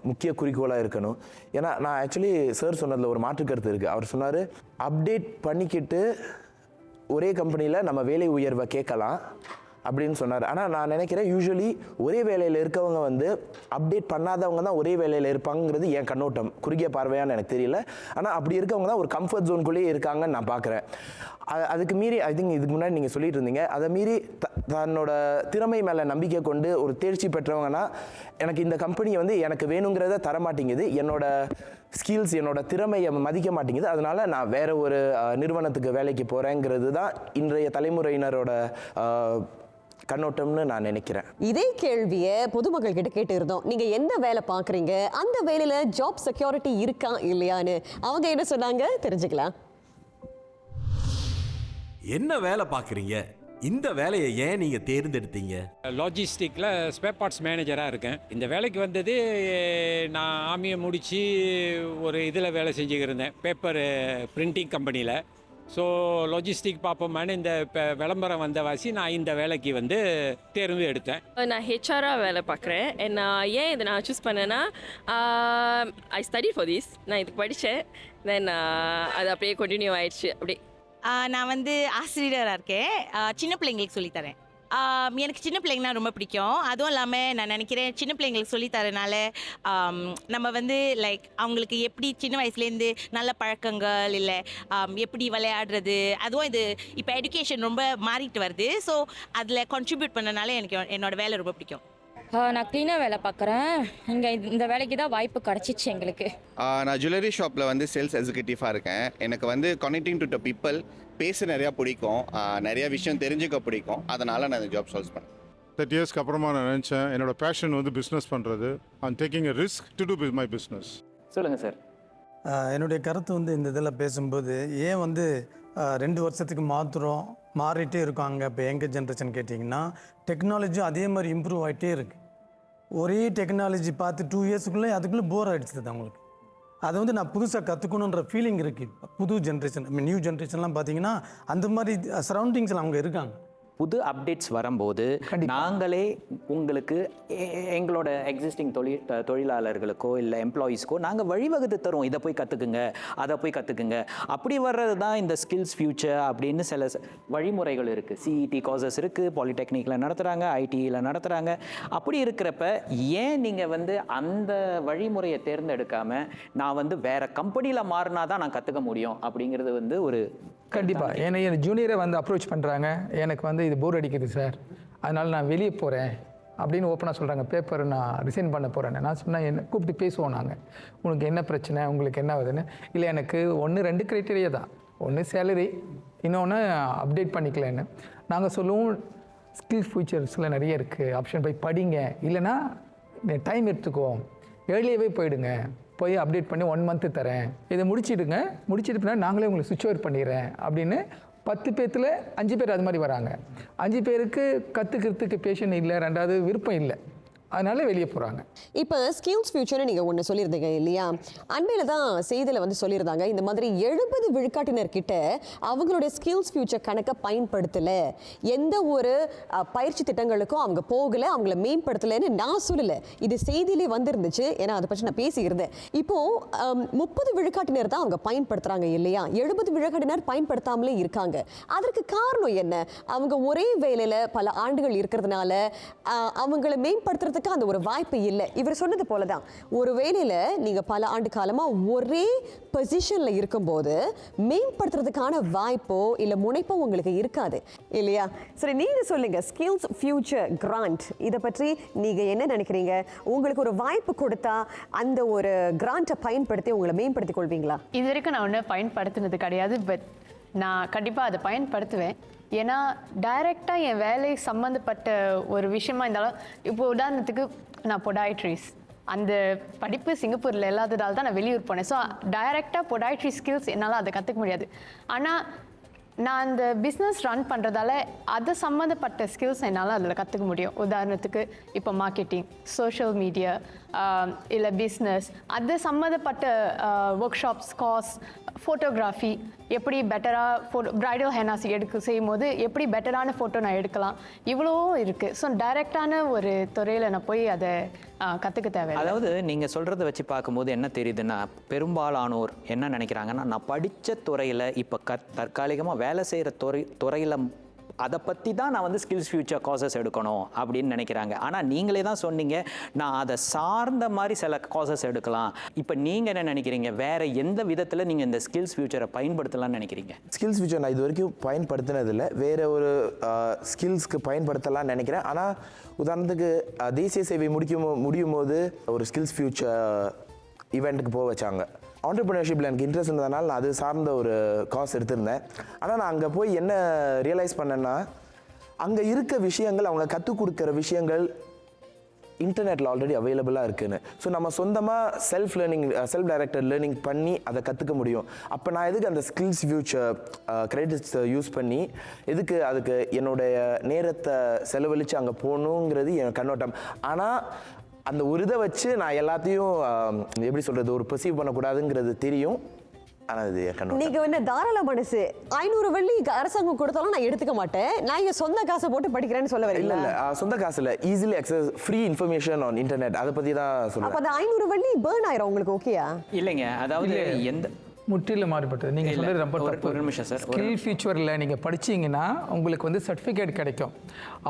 முக்கிய குறிக்கோளாக இருக்கணும். ஏன்னா நான் ஆக்சுவலி சார் சொன்னதில் ஒரு மாற்று கருத்து இருக்குது. அவர் சொன்னார், அப்டேட் பண்ணிக்கிட்டு ஒரே கம்பெனியில் நம்ம வேலை உயர்வை கேட்கலாம் அப்படின்னு சொன்னார். ஆனால் நான் நினைக்கிறேன் யூஸ்வலி ஒரே வேலையில் இருக்கவங்க வந்து அப்டேட் பண்ணாதவங்க தான் ஒரே வேலையில் இருப்பாங்கிறது என் கண்ணோட்டம், குறுகிய பார்வையான்னு எனக்கு தெரியல. ஆனால் அப்படி இருக்கவங்க தான் ஒரு கம்ஃபர்ட் ஜோனுக்குள்ளேயே இருக்காங்கன்னு நான் பார்க்குறேன். அதுக்கு மீறி ஐ திங்க் இதுக்கு முன்னாடி நீங்கள் சொல்லிட்டு இருந்தீங்க, அதை மீறி தன்னோட திறமை மேலே நம்பிக்கை கொண்டு ஒரு தேர்ச்சி பெற்றவங்கன்னா எனக்கு இந்த கம்பெனியை வந்து எனக்கு வேணுங்கிறத தரமாட்டேங்குது, என்னோட ஸ்கில்ஸ் என்னோட திறமையை மதிக்க மாட்டேங்குது, அதனால நான் வேற ஒரு நிறுவனத்துக்கு வேலைக்கு போகிறேங்கிறது தான் இன்றைய தலைமுறையினரோட கண்ணோட்டம்னு நான் நினைக்கிறேன். இதே கேள்வியை பொதுமக்கள் கிட்ட கேட்டு இருந்தோம். நீங்க எந்த வேலை பார்க்குறீங்க, அந்த வேலையில ஜாப் செக்யூரிட்டி இருக்கா இல்லையான்னு. அவங்க என்ன சொன்னாங்க தெரிஞ்சுக்கலாம். என்ன வேலை பார்க்குறீங்க, இந்த வேலையை ஏன் நீங்கள் தேர்ந்தெடுத்தீங்க? லாஜிஸ்டிக்கில் ஸ்பேர் பார்ட்ஸ் மேனேஜராக இருக்கேன். இந்த வேலைக்கு வந்தது நான் ஆமியை முடித்து ஒரு இதில் வேலை செஞ்சுக்கிருந்தேன், பேப்பர் பிரிண்டிங் கம்பெனியில். ஸோ லாஜிஸ்டிக் பார்ப்போமான்னு இந்த இப்போ விளம்பரம் வந்த வாசி நான் இந்த வேலைக்கு வந்து தேர்வு எடுத்தேன். நான் ஹெச்ஆராக வேலை பார்க்குறேன். நான் ஏன் இதை நான் சூஸ் பண்ணேன்னா, ஐ ஸ்டடி ஃபார் திஸ், நான் இதுக்கு படித்தேன், தென் அது அப்படியே கண்டினியூ ஆயிடுச்சு. அப்படியே நான் வந்து ஆசிரியராக இருக்கேன். சின்ன பிள்ளைங்களுக்கு சொல்லித்தரேன். எனக்கு சின்ன பிள்ளைங்கன்னா ரொம்ப பிடிக்கும். அதுவும் இல்லாமல் நான் நினைக்கிறேன் சின்ன பிள்ளைங்களுக்கு சொல்லித்தரனால நம்ம வந்து லைக் அவங்களுக்கு எப்படி சின்ன வயசுலேருந்து நல்ல பழக்கங்கள் இல்லை எப்படி விளையாடுறது, அதுவும் இது இப்போ எஜுகேஷன் ரொம்ப மாறிட்டு வருது. ஸோ அதில் கான்ட்ரிபியூட் பண்ணனால எனக்கு என்னோடய வேலை ரொம்ப பிடிக்கும். நான் க்ளீனாக வேலை பார்க்குறேன். இங்கே இந்த வேலைக்கு தான் வாய்ப்பு கிடச்சிச்சு எங்களுக்கு. நான் ஜுவல்லரி ஷாப்பில் வந்து சேல்ஸ் எக்ஸிக்யூட்டிவாக இருக்கேன். எனக்கு வந்து கனெக்டிங் டு த பீப்புள் பேச நிறையா பிடிக்கும், நிறைய விஷயம் தெரிஞ்சுக்க பிடிக்கும். அதனால் நான் இந்த ஜாப் சால்வ் பண்ணேன். 30 இயர்ஸ்க்கு அப்புறமா நான் நினச்சேன் என்னோட பேஷன் வந்து பிஸ்னஸ் பண்ணுறது. I'm taking a risk to do my business. சொல்லுங்கள் சார். என்னுடைய கருத்து வந்து இந்த இதில் பேசும்போது ஏன் வந்து 2 வருஷத்துக்கு மாறிட்டே இருக்காங்க இப்போ எங்கள் ஜென்ரேஷன் கேட்டிங்கன்னா, டெக்னாலஜியும் அதே மாதிரி இம்ப்ரூவ் ஆகிட்டே இருக்குது. ஒரே டெக்னாலஜி பார்த்து 2 இயர்ஸுக்குள்ளே அதுக்குள்ளே போர் ஆகிடுச்சுது அவங்களுக்கு. அதை வந்து நான் புதுசாக கற்றுக்கணுன்ற ஃபீலிங் இருக்குது. புது ஜென்ரேஷன் நியூ ஜென்ரேஷன்லாம் பார்த்தீங்கன்னா அந்த மாதிரி சரௌண்டிங்ஸில் அவங்க இருக்காங்க. புது அப்டேட்ஸ் வரும்போது நாங்களே உங்களுக்கு எங்களோட எக்ஸிஸ்டிங் தொழிலாளர்களுக்கோ இல்லை எம்ப்ளாயீஸ்க்கோ நாங்கள் வழிவகுத்து தருவோம், இதை போய் கற்றுக்குங்க, அதை போய் கற்றுக்குங்க. அப்படி வர்றது தான் இந்த ஸ்கில்ஸ் ஃபியூச்சர் அப்படின்னு சில வழிமுறைகள் இருக்குது. சிஇடி கோர்சஸ் இருக்குது, பாலிடெக்னிக்கில் நடத்துகிறாங்க, ஐடியில் நடத்துகிறாங்க. அப்படி இருக்கிறப்ப ஏன் நீங்கள் வந்து அந்த வழிமுறையை தேர்ந்தெடுக்காமல் நான் வந்து வேறு கம்பெனியில் மாறினா தான் நான் கற்றுக்க முடியும் அப்படிங்கிறது வந்து ஒரு கண்டிப்பாக. ஏன்னா என் ஜூனியரை வந்து அப்ரோச் பண்ணுறாங்க, எனக்கு வந்து இது போர் அடிக்குது சார், அதனால் நான் வெளியே போகிறேன் அப்படின்னு ஓப்பனாக சொல்கிறாங்க. பேப்பர் நான் ரிசைன் பண்ண போகிறேன்னு நான் சொன்னால் என்ன கூப்பிட்டு பேசுவோம் நாங்கள், உனக்கு என்ன பிரச்சனை, உங்களுக்கு என்ன ஆகுதுன்னு. இல்லை எனக்கு 1-2 க்ரைட்டீரியா தான், ஒன்று சேலரி, இன்னொன்று அப்டேட் பண்ணிக்கலன்னு. நாங்கள் சொல்லுவோம் ஸ்கில் ஃபியூச்சர்ஸில் நிறைய இருக்குது, ஆப்ஷன் போய் படிங்க, இல்லைன்னா டைம் எடுத்துக்கோ, ஏர்லியாகவே போயிடுங்க, போய் அப்டேட் பண்ணி 1 மந்த்து தரேன், இதை முடிச்சிடுங்க, முடிச்சிட்டு பின்னாடி நாங்களே உங்களுக்கு சுவிட்ச் ஓவர் பண்ணிடுறேன் அப்படின்னு 10 பேர்த்தில் 5 பேர் அது மாதிரி வராங்க. 5 பேருக்கு கற்றுக்கிறதுக்கு பேஷன் இல்லை, 2வது விருப்பம் இல்லை, அதனால வெளியே போகிறாங்க. இப்போ ஸ்கில்ஸ் ஃபியூச்சர்னு நீங்கள் ஒன்று சொல்லியிருந்தீங்க இல்லையா? அண்மையில் தான் செய்தியில் வந்து சொல்லியிருந்தாங்க, இந்த மாதிரி 70 விழுக்காட்டினர்கிட்ட அவங்களுடைய ஸ்கில்ஸ் ஃபியூச்சர் கணக்கை பயன்படுத்தலை, எந்த ஒரு பயிற்சி திட்டங்களுக்கும் அவங்க போகலை, அவங்கள மேம்படுத்தலைன்னு நான் சொல்லலை, இது செய்தியிலே வந்துருந்துச்சு. ஏன்னா அதை பற்றி நான் பேசியிருந்தேன். இப்போது 30 விழுக்காட்டினர் தான் அவங்க பயன்படுத்துகிறாங்க இல்லையா? 70 விழுக்காட்டினர் பயன்படுத்தாமலே இருக்காங்க. அதற்கு காரணம் என்ன? அவங்க ஒரே வேலையில் பல ஆண்டுகள் இருக்கிறதுனால அவங்கள மேம்படுத்துறது அந்த ஒரு வாய்ப்பு இல்லை. இவர் சொன்னது போல தான், ஒரு வேளையில நீங்க பல ஆண்டு காலமா ஒரே பொசிஷன்ல இருக்கும்போது மேம்படுத்துறதுக்கான வாய்ப்போ இல்ல முனைப்போ உங்களுக்கு இருக்காது இல்லையா? சரி, நீங்க சொல்லுங்க, ஸ்கில்ஸ் ஃபியூச்சர் கிராண்ட் இதை பற்றி நீங்க என்ன நினைக்கிறீங்க? உங்களுக்கு ஒரு வாய்ப்பு கொடுத்தா அந்த ஒரு கிராண்ட்டை பயன்படுத்தி உங்களை மேம்படுத்திக் கொள்வீங்களா? இது வரைக்கும் நான் ஒன்றும் பயன்படுத்தினது கிடையாது, பட் நான் கண்டிப்பாக அதை பயன்படுத்துவேன். ஏன்னா டைரெக்டாக என் வேலை சம்மந்தப்பட்ட ஒரு விஷயமா இருந்தாலும், இப்போ உதாரணத்துக்கு நான் பொடாய்ட்ரிஸ், அந்த படிப்பு சிங்கப்பூரில் இல்லாததால் தான் நான் வெளியூர் போனேன். ஸோ டைரெக்டாக பொடாய்ட்ரி ஸ்கில்ஸ் என்னால் அதை கற்றுக்க முடியாது. ஆனால் நான் அந்த பிஸ்னஸ் ரன் பண்ணுறதால அது சம்மந்தப்பட்ட ஸ்கில்ஸ் என்னால் அதில் கற்றுக்க முடியும். உதாரணத்துக்கு இப்போ மார்க்கெட்டிங், சோஷியல் மீடியா, இல்லை பிஸ்னஸ், அது சம்மந்தப்பட்ட ஒர்க் ஷாப்ஸ், காஸ், ஃபோட்டோகிராஃபி, எப்படி பெட்டராக ப்ரைடல் ஹெனாஸ் செய்யும் போது எப்படி பெட்டரான ஃபோட்டோ நான் எடுக்கலாம், இவ்வளோ இருக்குது. ஸோ டைரெக்டான ஒரு துறையில் நான் போய் அதை கற்றுக்க தேவை. அதாவது நீங்கள் சொல்கிறத வச்சு பார்க்கும்போது என்ன தெரியுதுன்னா, பெரும்பாலானோர் என்ன நினைக்கிறாங்கன்னா, நான் படித்த துறையில் இப்போ தற்காலிகமாக வேலை செய்கிற துறையில் அதை பற்றி தான் நான் வந்து ஸ்கில்ஸ் ஃபியூச்சர் கோர்சஸ் எடுக்கணும் அப்படின்னு நினைக்கிறாங்க. ஆனால் நீங்களே தான் சொன்னீங்க, நான் அதை சார்ந்த மாதிரி சில கோர்சஸ் எடுக்கலாம். இப்போ நீங்கள் என்ன நினைக்கிறீங்க, வேறு எந்த விதத்தில் நீங்கள் இந்த ஸ்கில்ஸ் ஃபியூச்சரை பயன்படுத்தலாம்னு நினைக்கிறீங்க? ஸ்கில்ஸ் ஃபியூச்சர் நான் இது வரைக்கும் பயன்படுத்தினதில்லை, வேறு ஒரு ஸ்கில்ஸ்க்கு பயன்படுத்தலாம்னு நினைக்கிறேன். ஆனால் உதாரணத்துக்கு தேசிய சேவை முடியும் போது ஒரு ஸ்கில்ஸ் ஃபியூச்சர் ஈவெண்ட்டுக்கு போக வச்சாங்க. ஆண்டர்பிரினர்ஷிப்பில் எனக்கு இன்ட்ரெஸ்ட் இருந்ததுனால நான் அது சார்ந்த ஒரு காஸ் எடுத்திருந்தேன். ஆனால் நான் அங்கே போய் என்ன ரியலைஸ் பண்ணேன்னா, அங்கே இருக்க விஷயங்கள், அவங்க கற்றுக் கொடுக்குற விஷயங்கள் இன்டர்நெட்டில் ஆல்ரெடி அவைலபிளாக இருக்குன்னு. ஸோ நம்ம சொந்தமாக செல்ஃப் டைரக்டட் லேர்னிங் பண்ணி அதை கற்றுக்க முடியும். அப்போ நான் எதுக்கு அந்த ஸ்கில்ஸ் ஃபியூச்சர் கிரெடிட்ஸ் யூஸ் பண்ணி அதுக்கு என்னுடைய நேரத்தை செலவழித்து அங்கே போகணுங்கிறது என் கண்ணோட்டம். ஆனால் அந்த ஒரு இதை வச்சு நான் எல்லாத்தையும் எப்படி சொல்கிறது, ஒரு பெர்சீவ் பண்ணக்கூடாதுங்கிறது தெரியும். ஆனால் இது நீங்கள் வந்து தாராள மனசு, 500 வெள்ளி அரசாங்கம் கொடுத்தாலும் நான் எடுத்துக்க மாட்டேன், நான் இங்கே சொந்த காசை போட்டு படிக்கிறேன்னு சொல்ல வரீங்க? இல்லை சொந்த காசு இல்லை, easily access free information on internet, அதை பற்றி தான் சொல்லுவேன். அப்போ அந்த 500 வெள்ளி பேர்ன் ஆயிரும் உங்களுக்கு, ஓகேயா? இல்லைங்க, அதாவது எந்த முற்றிலும் மாறுபட்டது. நீங்கள் சொல்கிறது ரொம்ப ஒரு நிமிஷம் சார். ஸ்கில் ஃபியூச்சரில் நீங்கள் படிச்சீங்கன்னா உங்களுக்கு வந்து சர்டிஃபிகேட் கிடைக்கும்.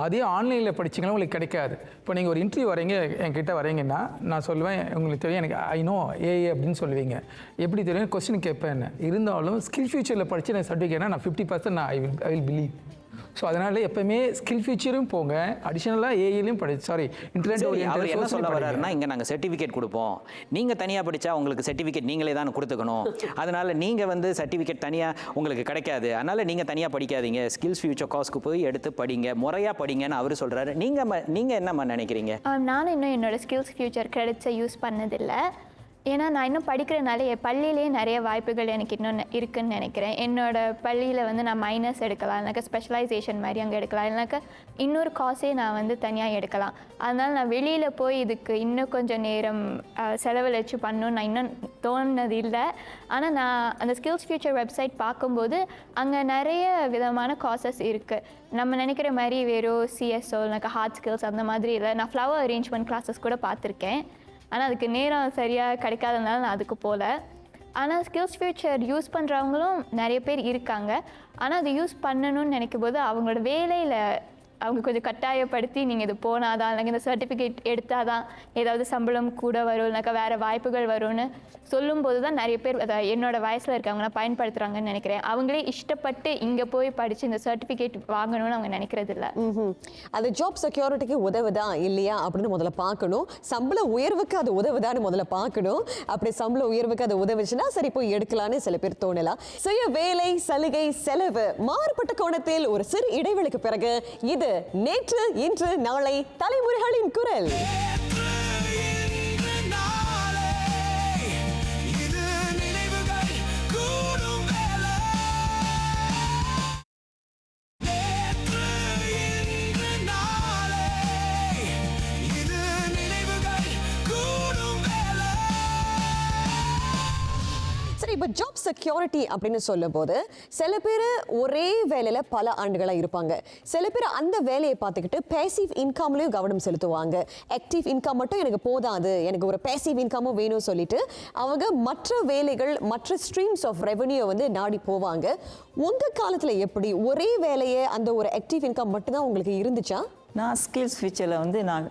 அதே ஆன்லைனில் படிச்சிங்கன்னா உங்களுக்கு கிடைக்காது. இப்போ நீங்கள் ஒரு இன்டர்வியூ வரீங்க, என்கிட்ட வரீங்கன்னா நான் சொல்லுவேன், உங்களுக்கு தெரியும் எனக்கு ஐ நோ ஏஏ அப்படின்னு சொல்லுவீங்க. எப்படி தெரியும், கொஸ்டின் கேட்பேன். இருந்தாலும் ஸ்கில் ஃபியூச்சரில் படித்து எனக்கு சர்டிஃபிகேட்னா நான் 50% நான் ஐ வில் பிலீவ். ஸோ அதனால் எப்பவுமே ஸ்கில் ஃபியூச்சரும் போங்க, அடிஷனலாக ஏஐலையும் இன்டர்நெட் அவர் என்ன சொல்ல வர்றாருன்னா, இங்கே நாங்கள் சர்டிஃபிகேட் கொடுப்போம், நீங்கள் தனியாக படித்தா உங்களுக்கு சர்டிஃபிகேட் நீங்களே தான் கொடுத்துக்கணும், அதனால் நீங்கள் வந்து சர்டிஃபிகேட் தனியாக உங்களுக்கு கிடைக்காது, அதனால் நீங்கள் தனியாக படிக்காதீங்க, ஸ்கில்ஸ் ஃபியூச்சர் கோர்ஸ்க்கு போய் எடுத்து படிங்க, முறையாக படிங்கன்னு அவர் சொல்கிறாரு. நீங்கள் என்னம்மா நினைக்கிறீங்க? நானும் இன்னும் என்னோடய ஸ்கில்ஸ் ஃபியூச்சர் கிரெடிட்ஸை யூஸ் பண்ணதில்லை. ஏன்னா நான் இன்னும் படிக்கிறனால என் பள்ளியிலேயே நிறைய வாய்ப்புகள் எனக்கு இன்னும் இருக்குதுன்னு நினைக்கிறேன். என்னோடய பள்ளியில் வந்து நான் மைனஸ் எடுக்கலாம், இல்லைனாக்கா ஸ்பெஷலைசேஷன் மாதிரி அங்கே எடுக்கலாம், இல்லைனாக்கா இன்னொரு காசே நான் வந்து தனியாக எடுக்கலாம். அதனால் நான் வெளியில் போய் இதுக்கு இன்னும் கொஞ்சம் நேரம் செலவழிச்சு பண்ணணும்னு நான் இன்னும் தோணுனது இல்லை. ஆனால் நான் அந்த ஸ்கில்ஸ் ஃபியூச்சர் வெப்சைட் பார்க்கும்போது அங்கே நிறைய விதமான காசஸ் இருக்குது. நம்ம நினைக்கிற மாதிரி வெறும் சிஎஸ்ஓ இல்லைனாக்கா ஹார்ட் ஸ்கில்ஸ் அந்த மாதிரி இல்லை. நான் ஃப்ளவர் அரேஞ்ச்மெண்ட் கிளாஸஸ் கூட பார்த்துருக்கேன், ஆனால் அதுக்கு நேரம் சரியாக கிடைக்காதனால நான் அதுக்கு போகல. ஆனால் ஸ்கில்ஸ் ஃபியூச்சர் யூஸ் பண்ணுறவங்களும் நிறைய பேர் இருக்காங்க. ஆனால் அது யூஸ் பண்ணணும்னு நினைக்கும் போது அவங்களோட வேலையில் அவங்க கொஞ்சம் கட்டாயப்படுத்தி நீங்கள் இது போனாதான், இல்லைங்க இந்த சர்டிஃபிகேட் எடுத்தால் தான் ஏதாவது சம்பளம் கூட வரும், இல்லைனாக்கா வேறு வாய்ப்புகள் வரும்னு சொல்லும்போது தான் நிறைய பேர் என்னோடய வயசில் இருக்கவங்களாம் பயன்படுத்துகிறாங்கன்னு நினைக்கிறேன். அவங்களே இஷ்டப்பட்டு இங்கே போய் படித்து இந்த சர்டிஃபிகேட் வாங்கணும்னு அவங்க நினைக்கிறது இல்லை. அது ஜாப் செக்யூரிட்டிக்கு உதவுதா இல்லையா அப்படின்னு முதல்ல பார்க்கணும். சம்பள உயர்வுக்கு அது உதவுதான்னு முதல்ல பார்க்கணும். அப்படி சம்பள உயர்வுக்கு அது உதவுச்சுன்னா சரி போய் எடுக்கலான்னு சில பேர் தோணலாம். சுய வேலை, சலுகை, செலவு, மாறுபட்ட கோணத்தில் ஒரு சிறு இடைவெளிக்கு பிறகு இது நேற்று, இன்று, நாளை தலைமுறைகளின் குரல். இப்போ ஜாப் செக்யூரிட்டி அப்படின்னு சொல்லும் போது சில பேர் ஒரே வேலையில் பல ஆண்டுகளாக இருப்பாங்க. சில பேர் அந்த வேலையை பார்த்துக்கிட்டு பேசிவ் இன்கம்லையும் கவனம் செலுத்துவாங்க. ஆக்டிவ் இன்கம் மட்டும் எனக்கு போதாது, எனக்கு ஒரு பேசிவ் இன்கமும் வேணும்னு சொல்லிட்டு அவங்க மற்ற வேலைகள், மற்ற ஸ்ட்ரீம்ஸ் ஆஃப் ரெவன்யூ வந்து நாடி போவாங்க. உங்கள் காலத்தில் எப்படி ஒரே வேலையை அந்த ஒரு ஆக்டிவ் இன்கம் மட்டும்தான் உங்களுக்கு இருந்துச்சா? நான் ஸ்கில்ஸ் ஃபியூச்சரில் வந்து நான்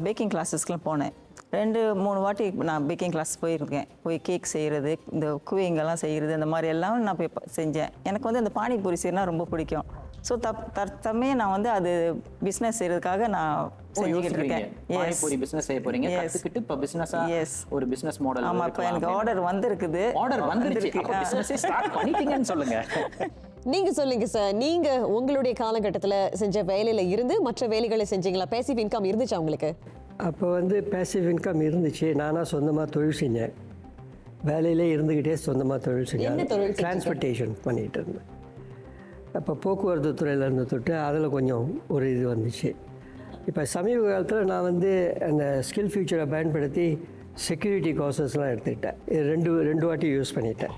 பேக்கிங் கிளாஸஸ்க்குலாம் போனேன். 2-3 வாட்டி நான் பேக்கிங் கிளாஸ் போயிருக்கேன். போய் கேக் செய்கிறது, இந்த குவிங்கெல்லாம் செய்கிறது, இந்த மாதிரி எல்லாம் நான் போய் செஞ்சேன். எனக்கு வந்து இந்த பானிபூரி செய்யறதுனா ரொம்ப பிடிக்கும். ஸோ தற்சமே நான் வந்து அது பிஸ்னஸ் செய்கிறதுக்காக நான் செஞ்சுக்கிட்டு இருக்கேன். பானிபூரி பிஸ்னஸ் செய்ய போறீங்க, கத்துக்கிட்டு இப்போ பிஸ்னஸாக ஒரு பிஸ்னஸ் மாடல். ஆமாம், இப்போ எனக்கு ஆர்டர் வந்திருக்குது. ஆர்டர் வந்துருச்சு, அப்போ பிஸ்னஸே ஸ்டார்ட் பண்ணிட்டீங்கன்னு சொல்லுங்க. நீங்கள் சொல்லுங்க சார், நீங்கள் உங்களுடைய காலகட்டத்தில் செஞ்ச வேலையில் இருந்து மற்ற வேலைகளை செஞ்சீங்களா? பேசிவ் இன்கம் இருந்துச்சா உங்களுக்கு? அப்போ வந்து பேசிவ் இன்கம் இருந்துச்சு. நானாக சொந்தமாக தொழில் செஞ்சேன். வேலையிலே இருந்துக்கிட்டே சொந்தமாக தொழில் செஞ்சேன். டிரான்ஸ்போர்ட்டேஷன் பண்ணிகிட்டு இருந்தேன். இப்போ போக்குவரத்து துறையில் இருந்து தொட்டு அதில் கொஞ்சம் ஒரு இது வந்துச்சு. இப்போ சமீப காலத்தில் நான் வந்து அந்த ஸ்கில் ஃபியூச்சரை பயன்படுத்தி செக்யூரிட்டி கோர்சஸ்லாம் எடுத்துக்கிட்டேன். இது ரெண்டு வாட்டி யூஸ் பண்ணிட்டேன்.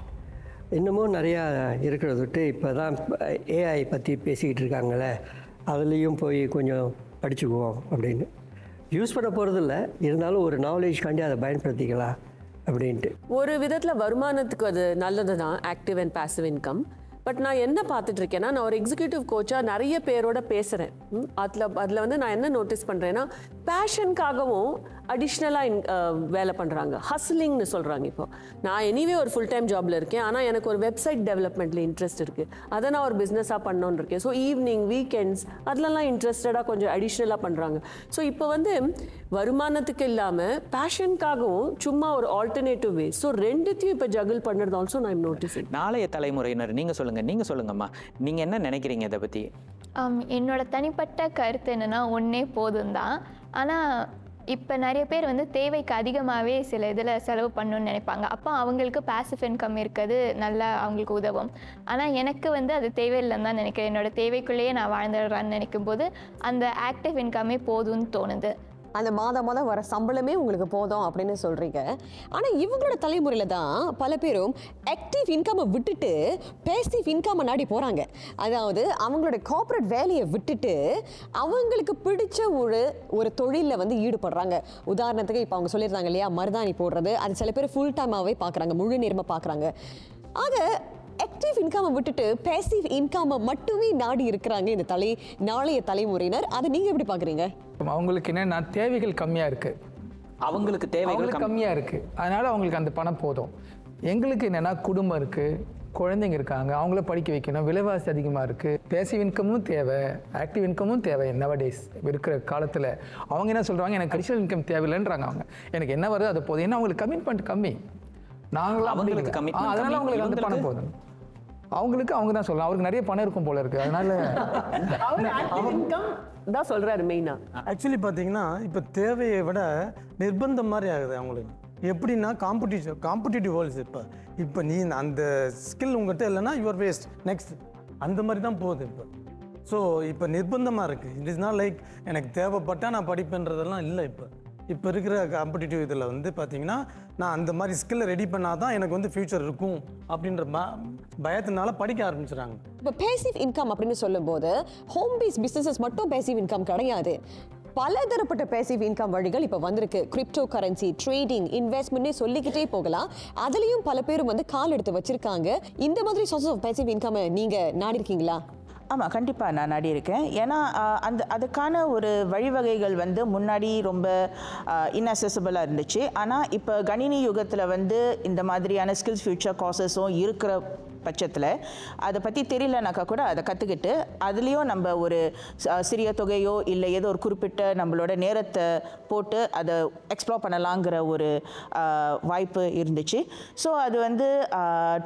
இன்னமும் நிறையா இருக்கிறத விட்டு இப்போ தான் ஏஐ பற்றி பேசிக்கிட்டு இருக்காங்களே, அதுலேயும் போய் கொஞ்சம் படிச்சுக்குவோம் அப்படின்னு. யூஸ் பண்ண போகிறதில்ல, இருந்தாலும் ஒரு நாலேஜ்காண்டி அதை பயன்படுத்திக்கலாம் அப்படின்ட்டு. ஒரு விதத்தில் வருமானத்துக்கு அது நல்லது தான், active and passive income. But நான் என்ன பார்த்துட்டு இருக்கேன்னா, நான் ஒரு எக்ஸிக்யூட்டிவ் கோச்சாக நிறைய பேரோட பேசுகிறேன். அதில் வந்து நான் என்ன நோட்டீஸ் பண்ணுறேன்னா, பேஷனுக்காகவும் அடிஷ்னலாக வேலை பண்ணுறாங்க. ஹஸ்லிங்னு சொல்கிறாங்க. இப்போ நான் எனிவே ஒரு ஃபுல் டைம் ஜாபில் இருக்கேன், ஆனால் எனக்கு ஒரு வெப்சைட் டெவலப்மெண்ட்டில் இன்ட்ரெஸ்ட் இருக்குது. அதை நான் ஒரு பிஸ்னஸாக பண்ணோன்னு இருக்கேன். ஸோ ஈவினிங், வீக்கெண்ட்ஸ் அதிலலாம் இன்ட்ரெஸ்டடாக கொஞ்சம் அடிஷ்னலாக பண்ணுறாங்க. ஸோ இப்போ வந்து வருமானத்துக்கு இல்லாமல் பேஷனுக்காகவும் சும்மா ஒரு ஆல்டர்னேட்டிவ் வே. ஸோ ரெண்டுத்தையும் இப்போ ஜகிள் பண்ணுறது ஆல்சோ நான் நோட்டீஸிங். நாளைய தலைமுறையினர் நீங்கள் சொல்லுங்கம்மா, நீங்கள் என்ன நினைக்கிறீங்க இதை பற்றி? என்னோட தனிப்பட்ட கருத்து என்னென்னா, ஒன்றே போதும் தான். ஆனால் இப்போ நிறைய பேர் வந்து தேவைக்கு அதிகமாகவே சில இதில் செலவு பண்ணணும்னு நினைப்பாங்க. அப்போ அவங்களுக்கு பாசிவ் இன்கம் இருக்கிறது நல்லா அவங்களுக்கு உதவும். ஆனால் எனக்கு வந்து அது தேவையில்லைன்னு தான் நினைக்கிறேன். என்னோடய தேவைக்குள்ளேயே நான் வாழ்ந்துடுறான்னு நினைக்கும் போது அந்த ஆக்டிவ் இன்கமே போதும்னு தோணுது. அந்த மாதம் வர சம்பளமே உங்களுக்கு போதும் அப்படின்னு சொல்கிறீங்க. ஆனால் இவங்களோட தலைமுறையில் தான் பல பேரும் ஆக்டிவ் இன்கம்மை விட்டுட்டு பேசிவ் இன்கம்மை நாடி போகிறாங்க. அதாவது அவங்களோட கார்ப்பரேட் வேலையை விட்டுட்டு அவங்களுக்கு பிடிச்ச ஒரு தொழிலில் வந்து ஈடுபடுறாங்க. உதாரணத்துக்கு இப்போ அவங்க சொல்லியிருந்தாங்க இல்லையா, மருதாணி போடுறது, அது சில பேர் ஃபுல் டைமாகவே பார்க்குறாங்க, முழு நேரமாக பார்க்குறாங்க. ஆக ஆக்டிவ் இன்கம்மை விட்டுட்டு பேசிவ் இன்கம்மை மட்டுமே நாடி இருக்கிறாங்க இந்த நாளைய தலைமுறையினர். அதை நீங்கள் எப்படி பார்க்குறீங்க? அவங்களுக்கு என்னென்னா தேவைகள் கம்மியாக இருக்குது, அவங்களுக்கு தேவைகள் கம்மியாக இருக்குது, அதனால் அவங்களுக்கு அந்த பணம் போதும். எங்களுக்கு என்னென்னா குடும்பம் இருக்குது, குழந்தைங்க இருக்காங்க, அவங்கள படிக்க வைக்கணும், விலைவாசி அதிகமாக இருக்குது, பேசிவ் இன்கமும் தேவை, ஆக்டிவ் இன்கமும் தேவை. நவடேஸ் இருக்கிற காலத்தில் அவங்க என்ன சொல்கிறாங்க, எனக்கு அடிஷனல் இன்கம் தேவையில்லைன்றாங்க. அவங்க எனக்கு என்ன வருது அது போதும். ஏன்னா அவங்களுக்கு கமிட்மெண்ட் கம்மி, நாங்களாம் அவங்களுக்கு கமிட்மெண்ட், அதனால் அவங்களுக்கு வந்து பணம் போதும். அவங்களுக்கு அவங்க தான் சொல்லலாம், அவருக்கு நிறைய பணம் இருக்கும் போல இருக்குது, அதனால தான் சொல்கிறாரு மெயினாக. ஆக்சுவலி பார்த்தீங்கன்னா இப்போ தேவையை விட நிர்பந்தம் மாதிரி ஆகுது அவங்களுக்கு. எப்படின்னா காம்படிட்டிவ் வேர்ல்ட்ஸ். இப்போ நீ அந்த ஸ்கில் உங்கள்கிட்ட இல்லைன்னா யுவர் வேஸ்ட், நெக்ஸ்ட் அந்த மாதிரி தான் போகுது இப்போ. ஸோ இப்போ நிர்பந்தமாக இருக்குது. இட் இஸ் நாட் லைக் எனக்கு தேவைப்பட்டால் நான் படிப்பேன்றதெல்லாம் இல்லை. இப்போ இருக்கிற காம்படிட்டிவ் இதில் வந்து பார்த்தீங்கன்னா, நான் அந்த மாதிரி ஸ்கில்லை ரெடி பண்ணால் தான் எனக்கு வந்து ஃப்யூச்சர் இருக்கும் அப்படின்ற பயத்தினால படிக்க ஆரம்பிச்சுறாங்க. இப்போ பேசிவ் இன்கம் அப்படின்னு சொல்லும்போது ஹோம் பேஸ் பிஸ்னஸஸ் மட்டும் பேசிவ் இன்கம் கிடையாது. பலதரப்பட்ட பேசிவ் இன்கம் வழிகள் இப்போ வந்திருக்கு. கிரிப்டோ கரன்சி, ட்ரேடிங், இன்வெஸ்ட்மெண்ட்னே சொல்லிக்கிட்டே போகலாம். அதுலேயும் பல பேரும் வந்து கால் எடுத்து வச்சிருக்காங்க. இந்த மாதிரி சோர்ஸ் ஆஃப் பேசிவ் இன்கம் நீங்கள் நாடி இருக்கீங்களா? ஆமாம், கண்டிப்பாக நான் நாடி இருக்கேன். ஏன்னா அதுக்கான ஒரு வழிவகைகள் வந்து முன்னாடி ரொம்ப இன்அக்சசபிளாக இருந்துச்சு. ஆனால் இப்போ கணினி யுகத்தில் வந்து இந்த மாதிரியான ஸ்கில்ஸ் ஃபியூச்சர் கோர்சஸும் இருக்கிற பட்சத்தில் அதை பற்றி தெரியலனாக்கா கூட அதை கற்றுக்கிட்டு அதுலேயும் நம்ம ஒரு சிறிய தொகையோ இல்லை ஏதோ ஒரு குறிப்பிட்ட நம்மளோட நேரத்தை போட்டு அதை எக்ஸ்ப்ளோர் பண்ணலாங்கிற ஒரு வாய்ப்பு இருந்துச்சு. ஸோ அது வந்து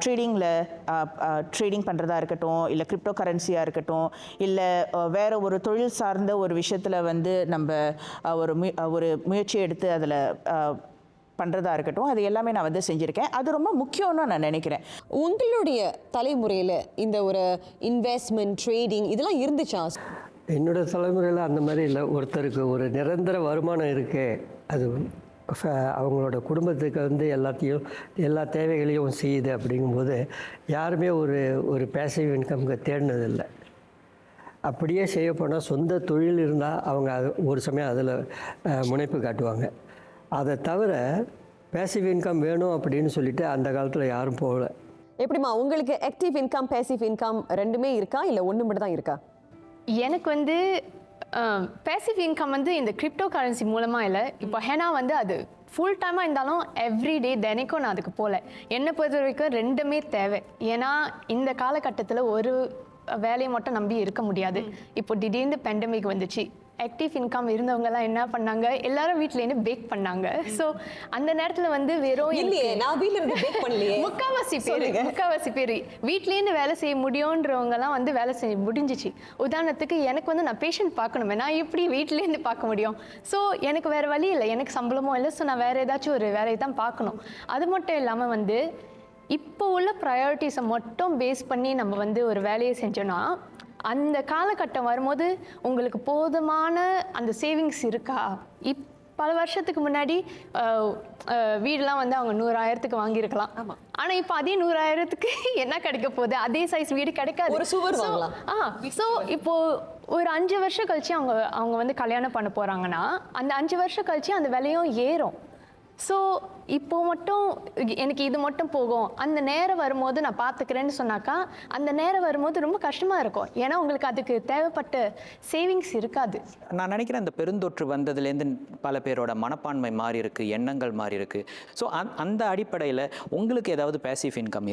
ட்ரேடிங் பண்ணுறதா இருக்கட்டும், இல்லை கிரிப்டோ கரன்சியாக இருக்கட்டும், இல்லை வேறு ஒரு தொழில் சார்ந்த ஒரு விஷயத்தில் வந்து நம்ம ஒரு முயற்சி எடுத்து அதில் பண்ணுறதா இருக்கட்டும், அது எல்லாமே நான் வந்து செஞ்சுருக்கேன். அது ரொம்ப முக்கியம்னு நான் நினைக்கிறேன். உங்களுடைய தலைமுறையில் இந்த ஒரு இன்வெஸ்ட்மெண்ட், ட்ரேடிங் இதெல்லாம் இருந்துச்சா? என்னோட தலைமுறையில் அந்த மாதிரி இல்லை. ஒருத்தருக்கு ஒரு நிரந்தர வருமானம் இருக்குது, அது அவங்களோட குடும்பத்துக்கு வந்து எல்லா தேவைகளையும் செய்யுது. அப்படிங்கும்போது யாருமே ஒரு பேசிவ் இன்கம்க்கு தேடினதில்லை. அப்படியே செய்ய போனால் சொந்த தொழில் இருந்தால் அவங்க ஒரு சமயம் அதில் முனைப்பு காட்டுவாங்க. அதை தவிர பேசிவ் இன்கம் வேணும் அப்படின்னு சொல்லிட்டு அந்த காலத்தில் யாரும் போகல. எப்படிமா உங்களுக்கு ஆக்டிவ் இன்கம், பேசிவ் இன்கம் ரெண்டுமே இருக்கா, இல்லை ஒன்று மட்டும் தான் இருக்கா? எனக்கு வந்து பேசிவ் இன்கம் வந்து இந்த கிரிப்டோ கரன்சி மூலமாக இல்லை. இப்போ ஹேனா வந்து அது ஃபுல் டைமாக இருந்தாலும் எவ்ரிடே தினைக்கும் நான் அதுக்கு போகல. என்னை பொறுத்த வரைக்கும் ரெண்டுமே தேவை. ஏன்னா இந்த காலகட்டத்தில் ஒரு வேலையை மட்டும் நம்பி இருக்க முடியாது. இப்போ திடீர்னு பேண்டமிக் வந்துச்சு. ஆக்டிவ் இன்கம் இருந்தவங்கலாம் என்ன பண்ணாங்க, எல்லாரும் வீட்டிலேருந்து பேக் பண்ணாங்க. ஸோ அந்த நேரத்தில் வந்து வெறும் நான் வீட்டில் இருந்து பேக் பண்ணலையே. முக்கால்வாசி பேர் வீட்லேருந்து வேலை செய்ய முடியுன்றவங்கலாம் வந்து வேலை செய்ய முடிஞ்சிச்சு. உதாரணத்துக்கு எனக்கு வந்து நான் பேஷண்ட் பார்க்கணுமே, நான் எப்படி வீட்டிலேருந்து பார்க்க முடியும்? ஸோ எனக்கு வேறு வழி இல்லை, எனக்கு சம்பளமும் இல்லை. ஸோ நான் வேறு ஏதாச்சும் ஒரு வேலையை தான் பார்க்கணும். அது மட்டும் இல்லாமல் வந்து இப்போ உள்ள ப்ரையாரிட்டிஸை மட்டும் பேஸ் பண்ணி நம்ம வந்து ஒரு வேலையை செஞ்சோன்னா அந்த காலகட்டம் வரும்போது உங்களுக்கு போதுமான அந்த சேவிங்ஸ் இருக்கா? பல வருஷத்துக்கு முன்னாடி வீடெலாம் வந்து அவங்க 100,000க்கு வாங்கியிருக்கலாம். ஆனால் இப்போ அதே 100,000க்கு என்ன கிடைக்க போகுது? அதே சைஸ் வீடு கிடைக்காது. ஒரு சுவர் வாங்கலாம். ஸோ இப்போது ஒரு 5 வருஷம் கழிச்சு அவங்க வந்து கல்யாணம் பண்ண போகிறாங்கன்னா அந்த 5 வருஷம் கழிச்சு அந்த விலையும் ஏறும். ஸோ இப்போ மட்டும் எனக்கு இது மட்டும் போகும், அந்த நேரம் வரும்போது நான் பார்த்துக்கிறேன்னு சொன்னாக்கா அந்த நேரம் வரும்போது ரொம்ப கஷ்டமாக இருக்கும். ஏன்னா உங்களுக்கு அதுக்கு தேவைப்பட்ட சேவிங்ஸ் இருக்காது. நான் நினைக்கிறேன் இந்த பெருந்தொற்று வந்ததுலேருந்து பல பேரோட மனப்பான்மை மாறி இருக்கு, எண்ணங்கள் மாறி இருக்கு. ஸோ அந்த அடிப்படையில் உங்களுக்கு ஏதாவது பேசிவ் இன்கம்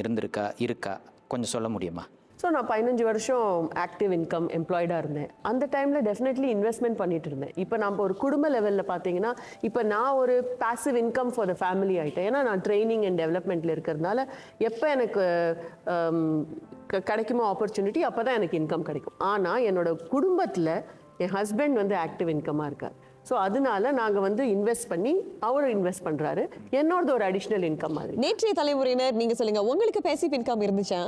இருக்கா கொஞ்சம் சொல்ல முடியுமா? ஸோ நான் 15 வருஷம் ஆக்டிவ் இன்கம் எம்ப்ளாய்டாக இருந்தேன். அந்த டைமில் டெஃபினெட்லி இன்வெஸ்ட்மெண்ட் பண்ணிட்டு இருந்தேன். இப்போ நம்ம ஒரு குடும்ப லெவலில் பார்த்தீங்கன்னா இப்போ நான் ஒரு passive income for the family ஆகிட்டேன். ஏன்னா நான் ட்ரைனிங் அண்ட் டெவலப்மெண்ட்டில் இருக்கிறதுனால எப்போ எனக்கு கிடைக்குமோ ஆப்பர்ச்சுனிட்டி அப்போ தான் எனக்கு இன்கம் கிடைக்கும். ஆனால் என்னோட குடும்பத்தில் என் ஹஸ்பண்ட் வந்து ஆக்டிவ் இன்கமாக இருக்கார். ஸோ அதனால நாங்கள் வந்து இன்வெஸ்ட் பண்ணி அவர் இன்வெஸ்ட் பண்ணுறாரு, என்னோடது ஒரு அடிஷ்னல் இன்கம் மாதிரி. நேற்றைய தலைமுறையினர் நீங்கள் சொல்லுங்கள், உங்களுக்கு பேசிவ் இன்கம் இருந்துச்சா?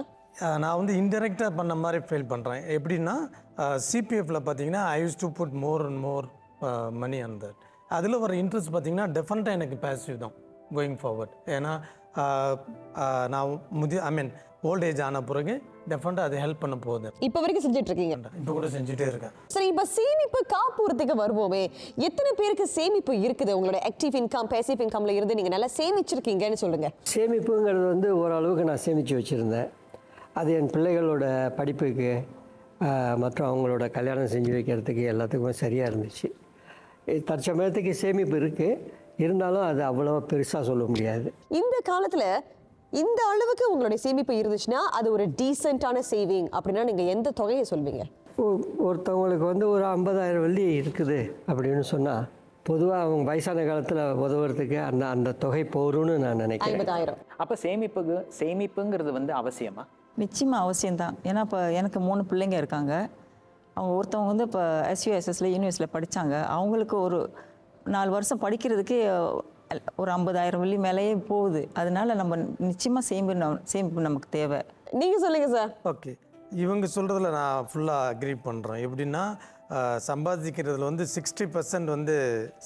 நான் வந்து இன்டெரக்டாக பண்ண மாதிரி ஃபீல் பண்ணுறேன். எப்படின்னா சிபிஎஃப்ல பார்த்தீங்கன்னா I use to put more and more money on that. அதில் வர இன்ட்ரெஸ்ட் பார்த்தீங்கன்னா டெஃபினட்டாக எனக்கு பேசிவ் தான் கோயிங் ஃபார்வர்ட். ஏன்னா நான் ஓல்ட் ஏஜ் ஆன பிறகு டெஃபினட்டாக அது ஹெல்ப் பண்ண போகுது. இப்போ வரைக்கும் செஞ்சுட்டு இருக்கீங்க? இப்போ கூட செஞ்சுட்டே இருக்கேன். சரி, இப்போ சேமிப்பு காப்புறுதிக்கு வருவோமே, எத்தனை பேருக்கு சேமிப்பு இருக்குது? உங்களோட ஆக்டிவ் இன்கம் பேசிவ் இன்கம்ல இருந்து நீங்கள் நல்லா சேமிச்சிருக்கீங்கன்னு சொல்லுங்கள். சேமிப்புங்கிறது வந்து ஓரளவுக்கு நான் சேமித்து வச்சுருந்தேன். அது என் பிள்ளைகளோட படிப்புக்கு மற்றும் அவங்களோட கல்யாணம் செஞ்சு வைக்கிறதுக்கு எல்லாத்துக்குமே சரியாக இருந்துச்சு. தற்சமயத்துக்கு சேமிப்பு இருக்குது, இருந்தாலும் அது அவ்வளோ பெருசாக சொல்ல முடியாது. இந்த காலத்தில் இந்த அளவுக்கு உங்களுடைய சேமிப்பு இருந்துச்சுன்னா அது ஒரு டீசென்ட்டான சேவிங் அப்படின்னா நீங்கள் எந்த தொகையை சொல்வீங்க? ஒருத்தவங்களுக்கு வந்து ஒரு 50,000 வெள்ளி இருக்குது அப்படின்னு சொன்னால் பொதுவாக அவங்க வயசான காலத்தில் உதவுறதுக்கு அந்த தொகை போரும்னு நான் நினைக்கிறேன். 50,000. அப்போ சேமிப்புங்கிறது வந்து அவசியமா? நிச்சயமாக அவசியம்தான். ஏன்னா இப்போ எனக்கு 3 பிள்ளைங்க இருக்காங்க. அவங்க ஒருத்தவங்க வந்து இப்போ SUSSல யூனிவர்சிட்டியில் படித்தாங்க. அவங்களுக்கு ஒரு 4 வருஷம் படிக்கிறதுக்கு ஒரு 50,000 வெள்ளி மேலேயே போகுது. அதனால நம்ம நிச்சயமாக சேமிப்பு நமக்கு தேவை. நீங்கள் சொல்லுங்கள் சார். ஓகே, இவங்க சொல்கிறதுல நான் ஃபுல்லாக அக்ரி பண்ணுறேன். எப்படின்னா சம்பாதிக்கிறதுல வந்து 60% வந்து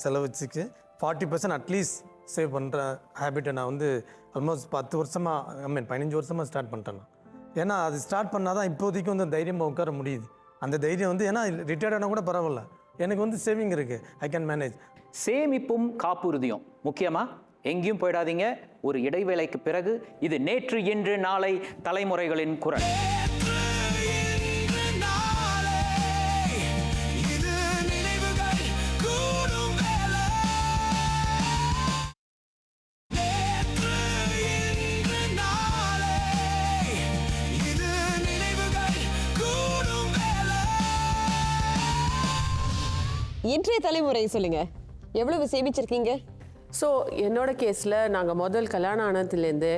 செலவச்சுக்கு 40% அட்லீஸ்ட் சேவ் பண்ணுற ஹேபிட்டை நான் வந்து ஆல்மோஸ்ட் 10 வருஷமாக 15 வருஷமாக ஸ்டார்ட் பண்ணிட்டேன். ஏன்னா அது ஸ்டார்ட் பண்ணால் தான் இப்போதைக்கு வந்து தைரியமாக உட்கார முடியுது. அந்த தைரியம் வந்து ஏன்னா ரிட்டையர்ட் ஆனால் கூட பரவாயில்ல, எனக்கு வந்து சேவிங் இருக்குது, ஐ கேன் மேனேஜ். சேமிப்பும் காப்புறுதியும் முக்கியமா? எங்கேயும் போயிடாதீங்க. ஒரு இடைவேளைக்கு பிறகு இது நேற்று இன்று நாளை தலைமுறைகளின் குரல். இன்றைய தலைமுறை சொல்லுங்க, எவ்வளவு சேமிச்சிருக்கீங்க? ஸோ என்னோட கேஸில் நாங்கள் முதல் கல்யாணம் ஆனதுலேருந்து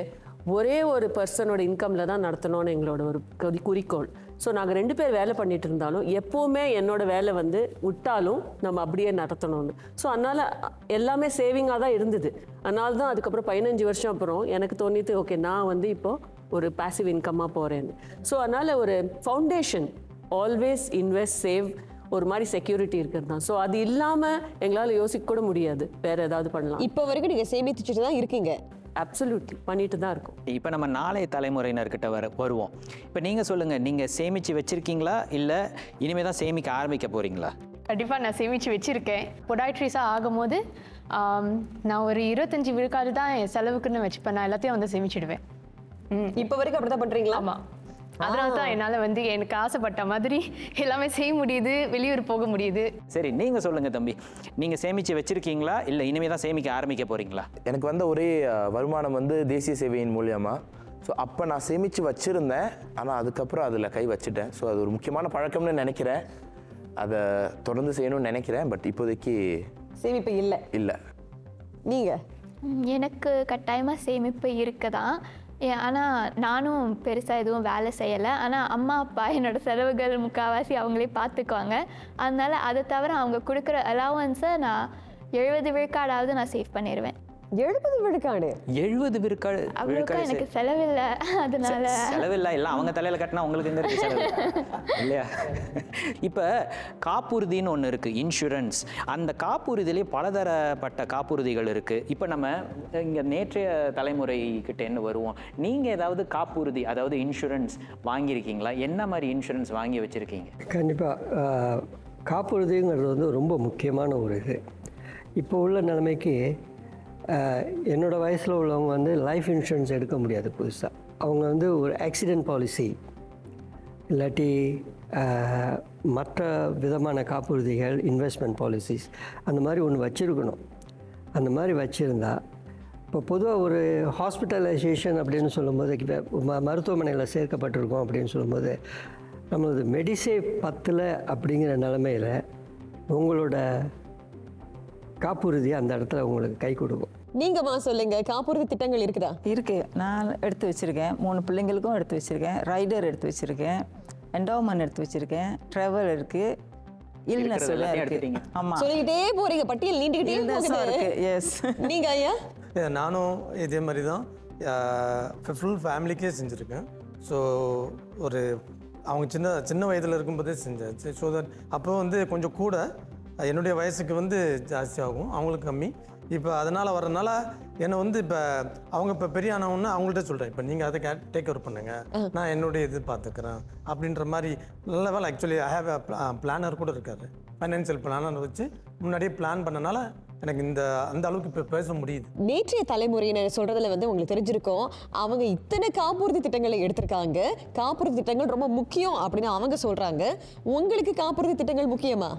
ஒரே ஒரு பர்சனோட இன்கமில் தான் நடத்தணும்னு எங்களோட ஒரு குறிக்கோள். ஸோ நாங்கள் 2 பேர் வேலை பண்ணிட்டு இருந்தாலும் எப்போவுமே என்னோட வேலை வந்து விட்டாலும் நம்ம அப்படியே நடத்தணும்னு. ஸோ அதனால் எல்லாமே சேவிங்காக தான் இருந்தது. அதனால தான் அதுக்கப்புறம் 15 வருஷம் அப்புறம் எனக்கு தோணித்து ஓகே நான் வந்து இப்போது ஒரு பேசிவ் இன்கம்மாக போகிறேன்னு. ஸோ அதனால் ஒரு ஃபவுண்டேஷன் ஆல்வேஸ் இன்வெஸ்ட் சேவ் ஒரு மாதிரி செக்யூரிட்டி இருக்கிறது தான். ஸோ அது இல்லாமல் எங்களால் யோசிக்க கூட முடியாது வேறு ஏதாவது பண்ணலாம். இப்போ வரைக்கும் நீங்கள் சேமிச்சுட்டு தான் இருக்கீங்க? அப்சல்யூட்லி பண்ணிட்டு தான் இருக்கும். இப்போ நம்ம நாளைய தலைமுறையினர்கிட்ட வருவோம். இப்போ நீங்கள் சொல்லுங்கள், நீங்கள் சேமித்து வச்சுருக்கீங்களா இல்லை இனிமேல் தான் சேமிக்க ஆரம்பிக்க போகிறீங்களா? கண்டிப்பாக நான் சேமித்து வச்சுருக்கேன். பொடாய்ட்ரிஸாக ஆகும்போது நான் ஒரு 25 விழுக்காடு தான் என் செலவுக்குன்னு வச்சுப்பேன். நான் எல்லாத்தையும் வந்து சேமிச்சிடுவேன். இப்போ வரைக்கும் அப்படி தான் பண்ணுறீங்களா? ஆமாம். அதனால தான் என்னால் வந்து எனக்கு ஆசைப்பட்ட மாதிரி எல்லாமே செய்ய முடியுது, வெளியூர் போக முடியுது. சரி, நீங்கள் சொல்லுங்கள் தம்பி, நீங்கள் சேமித்து வச்சுருக்கீங்களா இல்லை இனிமேல் தான் சேமிக்க ஆரம்பிக்க போகிறீங்களா? எனக்கு வந்த ஒரே வருமானம் வந்து தேசிய சேவையின் மூலியமாக. ஸோ அப்போ நான் சேமித்து வச்சுருந்தேன், ஆனால் அதுக்கப்புறம் அதில் கை வச்சுட்டேன். ஸோ அது ஒரு முக்கியமான பழக்கம்னு நினைக்கிறேன். அதை தொடர்ந்து செய்யணும்னு நினைக்கிறேன். பட் இப்போதைக்கு சேமிப்பு இல்லை. நீங்கள்? எனக்கு கட்டாயமாக சேமிப்பு இருக்குதான். ஆனால் நானும் பெருசாக எதுவும் வேலை செய்யலை. ஆனால் அம்மா அப்பா என்னோடய செலவுகள் முக்கால்வாசி அவங்களே பார்த்துக்குவாங்க. அதனால் அதை தவிர அவங்க கொடுக்குற அலவன்ஸை நான் 70 விழுக்காடாவது நான் சேவ் பண்ணிடுவேன். 70 விழுக்காடு 70 விழுக்காடு அவ்வளோக்கா எனக்கு செலவில்லை, அதனால செலவில்லை. இல்லை அவங்க தலையில் கட்டினா உங்களுக்கு எங்கே இருக்குது செலவு இல்லையா? இப்போ காப்புறுதின்னு ஒன்று இருக்குது, இன்சூரன்ஸ். அந்த காப்புறுதியிலே பலதரப்பட்ட காப்புறுதிகள் இருக்குது. இப்போ நம்ம இங்கே நேற்றைய தலைமுறைக்கிட்டேன்னு வருவோம். நீங்கள் ஏதாவது காப்புறுதி, அதாவது இன்சூரன்ஸ் வாங்கியிருக்கீங்களா? என்ன மாதிரி இன்சூரன்ஸ் வாங்கி வச்சுருக்கீங்க? கண்டிப்பாக காப்புறுதிங்கிறது வந்து ரொம்ப முக்கியமான ஒரு இது. இப்போ உள்ள நிலைமைக்கு என்னோடய வயசில் உள்ளவங்க வந்து லைஃப் இன்சூரன்ஸ் எடுக்க முடியாது புதுசாக. அவங்க வந்து ஒரு ஆக்சிடெண்ட் பாலிசி இல்லாட்டி மற்ற விதமான காப்புறுதிகள், இன்வெஸ்ட்மெண்ட் பாலிசிஸ் அந்த மாதிரி ஒன்று வச்சுருக்கணும். அந்த மாதிரி வச்சுருந்தா இப்போ பொதுவாக ஒரு ஹாஸ்பிட்டலைசேஷன் அப்படின்னு சொல்லும்போது, இப்போ மருத்துவமனையில் சேர்க்கப்பட்டிருக்கோம் அப்படின்னு சொல்லும்போது, நம்மளது மெடிசேவ் 10 அப்படிங்கிற நிலமையில் உங்களோட காப்புறுதி அந்த இடத்துல உங்களுக்கு கை கொடுக்கும். நீங்கம்மா சொல்லுங்க, காப்புறுதி திட்டங்கள் இருக்குதா? இருக்கு, நான் எடுத்து வச்சிருக்கேன். 3 பிள்ளைங்களுக்கும் எடுத்து வச்சிருக்கேன். ரைடர் எடுத்து வச்சிருக்கேன். என்டோமெண்ட் எடுத்து வச்சிருக்கேன். ட்ராவல் இருக்கு. இல்னஸ் இருக்கு. ஆமா, சொல்லிக்கிட்டே போறீங்க, பட்டியல் நீண்டுகிட்டே போகுது. எஸ். நீங்க ஐயா? நானும் இதே மாதிரி தான் ஃபுல் ஃபேமிலிக்கே செஞ்சுருக்கேன். ஸோ ஒரு அவங்க சின்ன வயதில் இருக்கும்போதே செஞ்சாச்சு. ஸோ தட் அப்போ வந்து கொஞ்சம் கூட என்னுடைய வயசுக்கு வந்து ஜாஸ்தியாகும், அவங்களுக்கு கம்மி. இப்போ அதனால் வரனால என்னை வந்து இப்போ அவங்க இப்போ பெரிய ஆனவொன்னு அவங்கள்ட்ட சொல்கிறேன், இப்போ நீங்கள் அதை டேக் ஓவர் பண்ணுங்கள், நான் என்னுடைய இது பார்த்துக்கிறேன் அப்படின்ற மாதிரி. நல்ல வேலை ஆக்சுவலி ஐ ஹேவ் பிளானர் கூட இருக்காரு, ஃபைனான்சியல் பிளானர் வச்சு முன்னாடியே பிளான் பண்ணனால எனக்கு அந்த அளவுக்கு இப்போ பேச முடியுது. நேற்றைய தலைமுறையினர் சொல்றதுல வந்து உங்களுக்கு தெரிஞ்சிருக்கும், அவங்க இத்தனை காப்புறுதி திட்டங்களை எடுத்திருக்காங்க, காப்புறுதி திட்டங்கள் ரொம்ப முக்கியம் அப்படின்னு அவங்க சொல்றாங்க. உங்களுக்கு காப்புறுதி திட்டங்கள் முக்கியமா?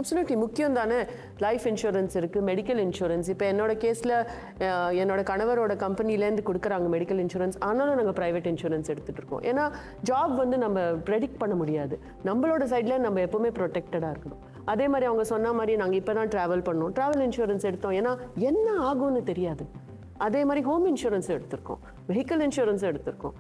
அப்சல்யூட்லி முக்கியம் தானே. லைஃப் இன்சூரன்ஸ் இருக்குது, மெடிக்கல் இன்சூரன்ஸ். இப்போ என்னோட கேஸில் என்னோட கணவரோட கம்பெனிலேருந்து கொடுக்குறாங்க மெடிக்கல் இன்சூரன்ஸ். ஆனாலும் நாங்கள் ப்ரைவேட் இன்சூரன்ஸ் எடுத்துகிட்டு இருக்கோம். ஏன்னா ஜாப் வந்து நம்ம ப்ரெடிக்ட் பண்ண முடியாது. நம்மளோட சைடில் நம்ம எப்போவுமே ப்ரொடெக்டடாக இருக்கணும். அதே மாதிரி அவங்க சொன்ன மாதிரி நாங்கள் இப்போ தான் ட்ராவல் பண்ணோம், ட்ராவல் இன்சூரன்ஸ் எடுத்தோம். ஏன்னா என்ன ஆகும்னு தெரியாது. அதே மாதிரி ஹோம் இன்சூரன்ஸ் எடுத்திருக்கோம், வெஹிக்கிள் இன்சூரன்ஸ் எடுத்திருக்கோம்.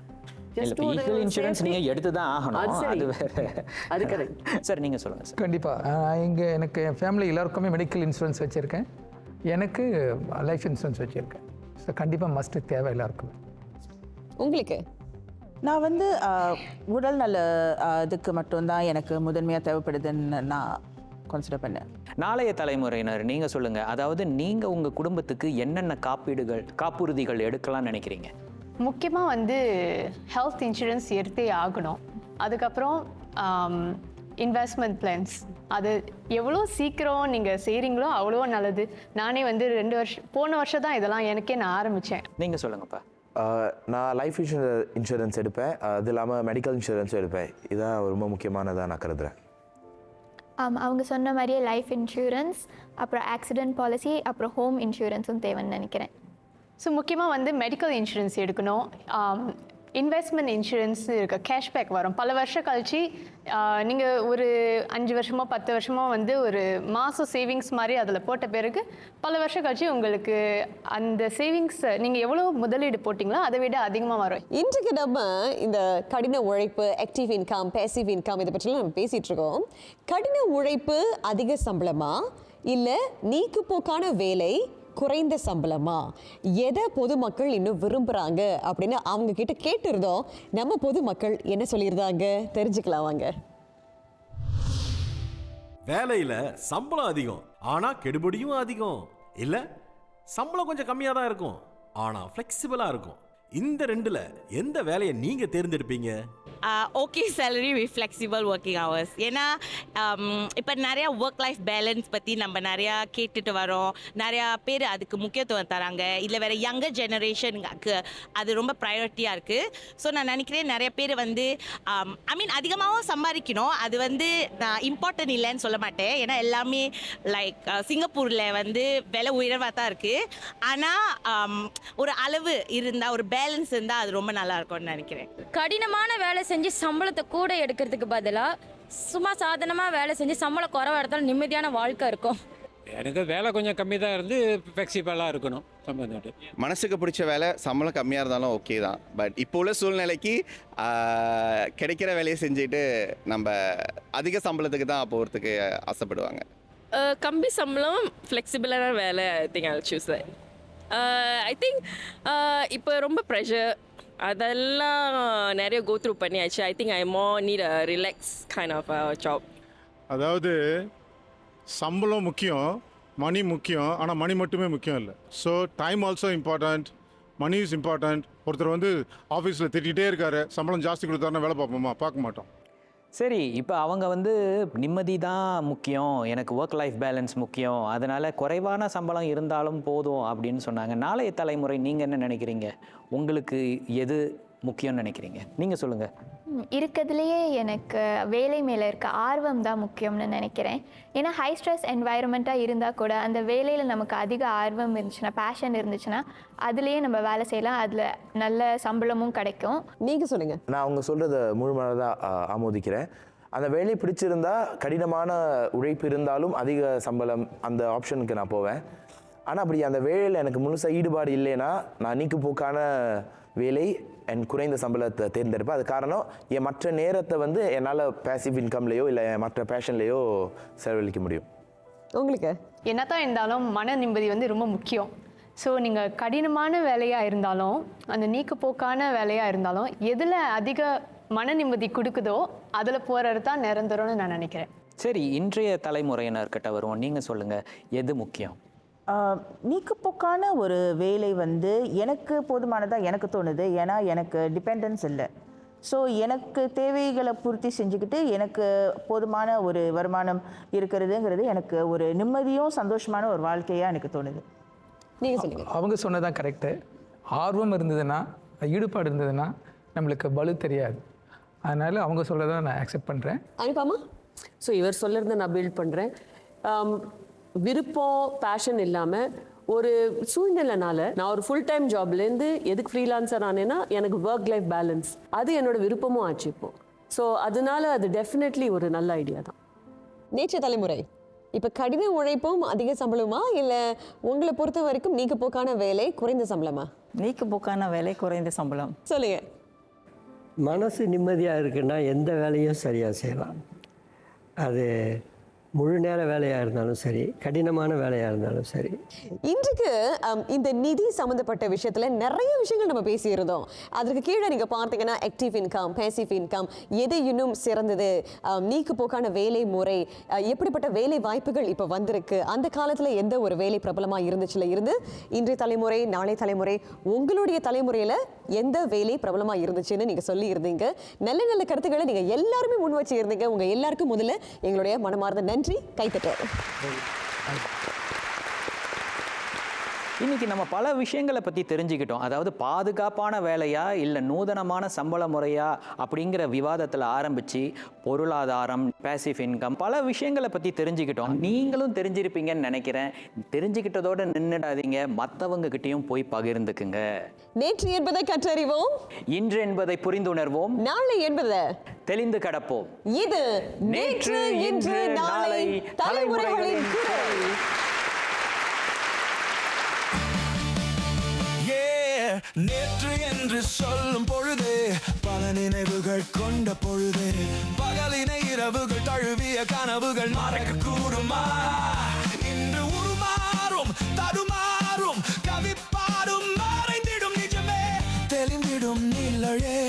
வெஹிக்கிள் இன்சூரன்ஸ் நீங்கள் எடுத்து தான் ஆகணும், அது வேறு. அது கரெக்ட் சார், நீங்கள் சொல்லுங்கள் சார். கண்டிப்பாக இங்கே எனக்கு என் ஃபேமிலி எல்லாருக்குமே மெடிக்கல் இன்சூரன்ஸ் வச்சுருக்கேன். எனக்கு லைஃப் இன்சூரன்ஸ் வச்சுருக்கேன். ஸோ கண்டிப்பாக மஸ்ட்டு தேவை எல்லாருக்குமே. உங்களுக்கு? நான் வந்து உடல் நல இதுக்கு மட்டும்தான் எனக்கு முதன்மையாக தேவைப்படுதுன்னு நான் கன்சிடர் பண்ணேன். நாளைய தலைமுறையினர் நீங்கள் சொல்லுங்கள், அதாவது நீங்கள் உங்கள் குடும்பத்துக்கு என்னென்ன காப்புறுதிகள் எடுக்கலாம்னு நினைக்கிறீங்க? முக்கியமாக வந்து ஹெல்த் இன்சூரன்ஸ் எடுத்தே ஆகணும். அதுக்கப்புறம் இன்வெஸ்ட்மெண்ட் பிளான்ஸ், அது எவ்வளோ சீக்கிரம் நீங்கள் செய்கிறீங்களோ அவ்வளோ நல்லது. நானே வந்து போன வருஷம் தான் இதெல்லாம் எனக்கே நான் ஆரம்பித்தேன். நீங்கள் சொல்லுங்கப்பா. நான் லைஃப் இன்சூரன்ஸ் எடுப்பேன், அது இல்லாமல் மெடிக்கல் இன்சூரன்ஸும் எடுப்பேன். இதான் ரொம்ப முக்கியமானதாக நான் கருதுகிறேன். அவங்க சொன்ன மாதிரியே லைஃப் இன்சூரன்ஸ், அப்புறம் ஆக்சிடென்ட் பாலிசி, அப்புறம் ஹோம் இன்சூரன்ஸும் தேவைன்னு நினைக்கிறேன். ஸோ முக்கியமாக வந்து மெடிக்கல் இன்சூரன்ஸ் எடுக்கணும். இன்வெஸ்ட்மெண்ட் இன்சூரன்ஸ் இருக்க கேஷ்பேக் வரும். பல வருஷம் கழிச்சு நீங்கள் ஒரு 5 வருஷமோ 10 வருஷமோ வந்து ஒரு மாதம் சேவிங்ஸ் மாதிரி அதில் போட்ட பிறகு பல வருஷம் கழிச்சு உங்களுக்கு அந்த சேவிங்ஸ் நீங்கள் எவ்வளோ முதலீடு போட்டிங்களோ அதை விட அதிகமாக வரும். இன்றைக்கு நம்ம இந்த கடின உழைப்பு, ஆக்டிவ் இன்கம், பேசிவ் இன்கம், இதை பற்றிலாம் நம்ம பேசிகிட்டு இருக்கோம். கடின உழைப்பு அதிக சம்பளமா, இல்லை நீக்கு போக்கான வேலை குறைந்த சம்பளமா, எதை பொதுமக்கள் இன்னும் விரும்புகிறாங்க அப்படின்னு அவங்க கிட்ட கேட்டிருந்தோம். நம்ம பொதுமக்கள் என்ன சொல்லியிருந்தாங்க தெரிஞ்சுக்கலாம் வாங்க. வேலையில் சம்பளம் அதிகம் ஆனால் கெடுபடியும் அதிகம், இல்லை சம்பளம் கொஞ்சம் கம்மியாக தான் இருக்கும் ஆனால் ஃப்ளெக்சிபிளாக இருக்கும். இந்த ரெண்டில் எந்த வேலையை நீங்கள் தேர்ந்தெடுப்பீங்க? Okay salary with flexible working hours. ஏன்னா இப்போ நிறையா ஒர்க் லைஃப் பேலன்ஸ் பற்றி நம்ம நிறையா கேட்டுட்டு வரோம். நிறையா பேர் அதுக்கு முக்கியத்துவம் தராங்க. இல்லை வேறு யங்கர் ஜெனரேஷனுக்கு அது ரொம்ப ப்ரையாரிட்டியாக இருக்குது. ஸோ நான் நினைக்கிறேன் நிறைய பேர் வந்து அதிகமாகவும் சம்பாதிக்கணும். அது வந்து நான் இம்பார்ட்டன்ட் இல்லைன்னு சொல்ல மாட்டேன். ஏன்னா எல்லாமே லைக் சிங்கப்பூரில் வந்து விலை உயர்வாக தான் இருக்குது. ஆனால் ஒரு அளவு இருந்தால், ஒரு பேலன்ஸ் இருந்தால் அது ரொம்ப நல்லா இருக்கும்னு நினைக்கிறேன். கடினமான வேலை செஞ்சு சம்பளத்தை கூட எடுக்கிறதுக்கு பதிலாக சும்மா சாதனமாக வேலை செஞ்சு சம்பளம் குறைவா இடத்துல நிம்மதியான வாழ்க்கை இருக்கும். எனக்கு வேலை கொஞ்சம் கம்மி தான் இருந்து ஃப்ளெக்சிபிளாக இருக்கணும். மனசுக்கு பிடிச்ச வேலை சம்பளம் கம்மியாக இருந்தாலும் ஓகே தான். பட் இப்போ உள்ள சூழ்நிலைக்கு கிடைக்கிற வேலையை செஞ்சுட்டு நம்ம அதிக சம்பளத்துக்கு தான் போகிறதுக்கு ஆசைப்படுவாங்க. கம்மி சம்பளம், ஃப்ளெக்சிபிளான வேலை, I think I will choose that. I think இப்போ ரொம்ப ப்ரெஷர் அதெல்லாம் நிறைய கோ த்ரூ பண்ணியாச்சு. I think I need a relax kind of job. அதாவது சம்பளம் முக்கியம், மணி முக்கியம், ஆனால் மணி மட்டுமே முக்கியம் இல்லை. So time also important, money is important. ஒருத்தர் வந்து ஆஃபீஸில் திட்டிகிட்டே இருக்காரு, சம்பளம் ஜாஸ்தி கொடுத்தாருன்னா வேலை பார்ப்போமா? பார்க்க மாட்டோம். சரி, இப்போ அவங்க வந்து நிம்மதி தான் முக்கியம், எனக்கு ஒர்க் லைஃப் பேலன்ஸ் முக்கியம், அதனால் குறைவான சம்பளம் இருந்தாலும் போதும் அப்படின்னு சொன்னாங்க. நாளைய தலைமுறை நீங்கள் என்ன நினைக்கிறீங்க? உங்களுக்கு எது முக்கியம்னு நினைக்கிறீங்க? நீங்கள் சொல்லுங்கள். இருக்கிறதுலையே எனக்கு வேலை மேலே இருக்க ஆர்வம் தான் முக்கியம்னு நினைக்கிறேன். ஏன்னா ஹை ஸ்ட்ரெஸ் என்வாயர்மெண்ட்டாக இருந்தால் கூட அந்த வேலையில் நமக்கு அதிக ஆர்வம் இருந்துச்சுன்னா, பேஷன் இருந்துச்சுன்னா அதுலேயே நம்ம வேலை செய்யலாம், அதில் நல்ல சம்பளமும் கிடைக்கும். நீங்கள் சொல்லுங்கள். நான் அவங்க சொல்கிறத முழுமனதாக ஆமோதிக்கிறேன். அந்த வேலை பிடிச்சிருந்தா, கடினமான உழைப்பு இருந்தாலும் அதிக சம்பளம், அந்த ஆப்ஷனுக்கு நான் போவேன். ஆனால் அப்படி அந்த வேலையில் எனக்கு முழுசாக ஈடுபாடு இல்லைன்னா நான் நீக்குப்போக்கான வேலை என் குறைந்த சம்பளத்தை தேர்ந்தெடுப்பேன். அது காரணம் என் மற்ற நேரத்தை வந்து என்னால் பேசிவ் இன்கம்லேயோ இல்லை மற்ற பேஷன்லேயோ செலவழிக்க முடியும். உங்களுக்கு என்னதான் இருந்தாலும் மன நிம்மதி வந்து ரொம்ப முக்கியம். ஸோ நீங்கள் கடினமான வேலையாக இருந்தாலும் அந்த நீக்குப்போக்கான வேலையாக இருந்தாலும் எதில் அதிக மன நிம்மதி கொடுக்குதோ அதில் போகிறது தான் நிரந்தரம்னு நான் நினைக்கிறேன். சரி, இன்றைய தலைமுறையினர்கிட்ட வருவோம். நீங்கள் சொல்லுங்கள், எது முக்கியம்? நீக்குப்போக்கான ஒரு வேலை வந்து எனக்கு போதுமானதாக எனக்கு தோணுது. ஏன்னா எனக்கு டிபெண்டன்ஸ் இல்லை. ஸோ எனக்கு தேவைகளை பூர்த்தி செஞ்சுக்கிட்டு எனக்கு போதுமான ஒரு வருமானம் இருக்கிறதுங்கிறது எனக்கு ஒரு நிம்மதியும் சந்தோஷமான ஒரு வாழ்க்கையாக எனக்கு தோணுது. நீங்கள் சொல்லுங்கள். அவங்க சொன்னதான் கரெக்டு. ஆர்வம் இருந்ததுன்னா, ஈடுபாடு இருந்ததுன்னா நம்மளுக்கு பலு தெரியாது. அதனால் அவங்க சொல்கிறத நான் அக்செப்ட் பண்ணுறேன். அனுப்பாமா? ஸோ இவர் சொல்கிறத நான் பில்ட் பண்ணுறேன். விருப்பம், பேஷன் இல்லாமல் ஒரு சூழ்நிலைனால நான் ஒரு ஃபுல் டைம் ஜாப்லேருந்து எதுக்கு ஃப்ரீலான்சர் ஆனேன்னா எனக்கு ஒர்க் லைஃப் பேலன்ஸ் அது என்னோட விருப்பமும் ஆச்சு இப்போ. ஸோ அதனால அது டெஃபினெட்லி ஒரு நல்ல ஐடியா தான். நேற்றைய தலைமுறை இப்போ கடின உழைப்பும் அதிக சம்பளமா, இல்லை உங்களை பொறுத்த வரைக்கும் நீக்குப்போக்கான வேலை குறைந்த சம்பளமா? நீக்குப்போக்கான வேலை குறைந்த சம்பளம். சொல்லுங்க. மனசு நிம்மதியாக இருக்குன்னா எந்த வேலையும் சரியாக செய்யலாம். அது முழு நேர வேலையாக இருந்தாலும் சரி, கடினமான வேலையாக இருந்தாலும் சரி. இன்றைக்கு இந்த நிதி சம்மந்தப்பட்ட விஷயத்தில் நிறைய விஷயங்கள் நம்ம பேசியிருந்தோம். அதற்கு கீழே நீங்கள் பார்த்தீங்கன்னா ஆக்டிவ் இன்கம், பேசிவ் இன்கம், எது இன்னும் சிறந்தது, நீக்குப்போக்கான வேலை முறை, எப்படிப்பட்ட வேலை வாய்ப்புகள் இப்போ வந்திருக்கு, அந்த காலத்தில் எந்த ஒரு வேலை பிரபலமாக இருந்துச்சுல இருந்து இன்றைய தலைமுறை, நாளை தலைமுறை, உங்களுடைய தலைமுறையில் எந்த வேலை பிரபலமாக இருந்துச்சுன்னு நீங்கள் சொல்லி இருந்தீங்க. நல்ல நல்ல கருத்துக்களை நீங்கள் எல்லாருமே முன் வச்சு இருந்தீங்க. உங்கள் எல்லாருக்கும் முதல்ல எங்களுடைய மனமார்ந்த நன்றி. கைத்தட்டு. இன்னைக்கு நம்ம பல விஷயங்களை பற்றி தெரிஞ்சுக்கிட்டோம். அதாவது பாதுகாப்பான வேலையா இல்லை நூதனமான சம்பள முறையா அப்படிங்கிற விவாதத்தில் ஆரம்பித்து பொருளாதாரம், பேசிவ் இன்கம், பல விஷயங்களை பற்றி தெரிஞ்சுக்கிட்டோம். நீங்களும் தெரிஞ்சிருப்பீங்கன்னு நினைக்கிறேன். தெரிஞ்சுக்கிட்டதோடு நின்றுடாதீங்க, மற்றவங்க கிட்டேயும் போய் பகிர்ந்துக்குங்க. நேற்று என்பதை கற்றறிவோம், இன்று என்பதை புரிந்துணர்வோம், நாளை என்பதை தெளிந்து கடப்போம். இது நேற்று, இன்று, நாளை தலைமுறைகளின் குரல். நேற்று என்று சொல்லும் பொழுதே பல நினைவுகள் கொண்ட பொழுதே பகலினை இரவுகள் தழுவிய கனவுகள் மறக்க கூடுமா? இன்று உருமாறும் தடுமாறும் கவிப்பாடும் மறைந்திடும் நிஜமே தெளிந்திடும் நிழலே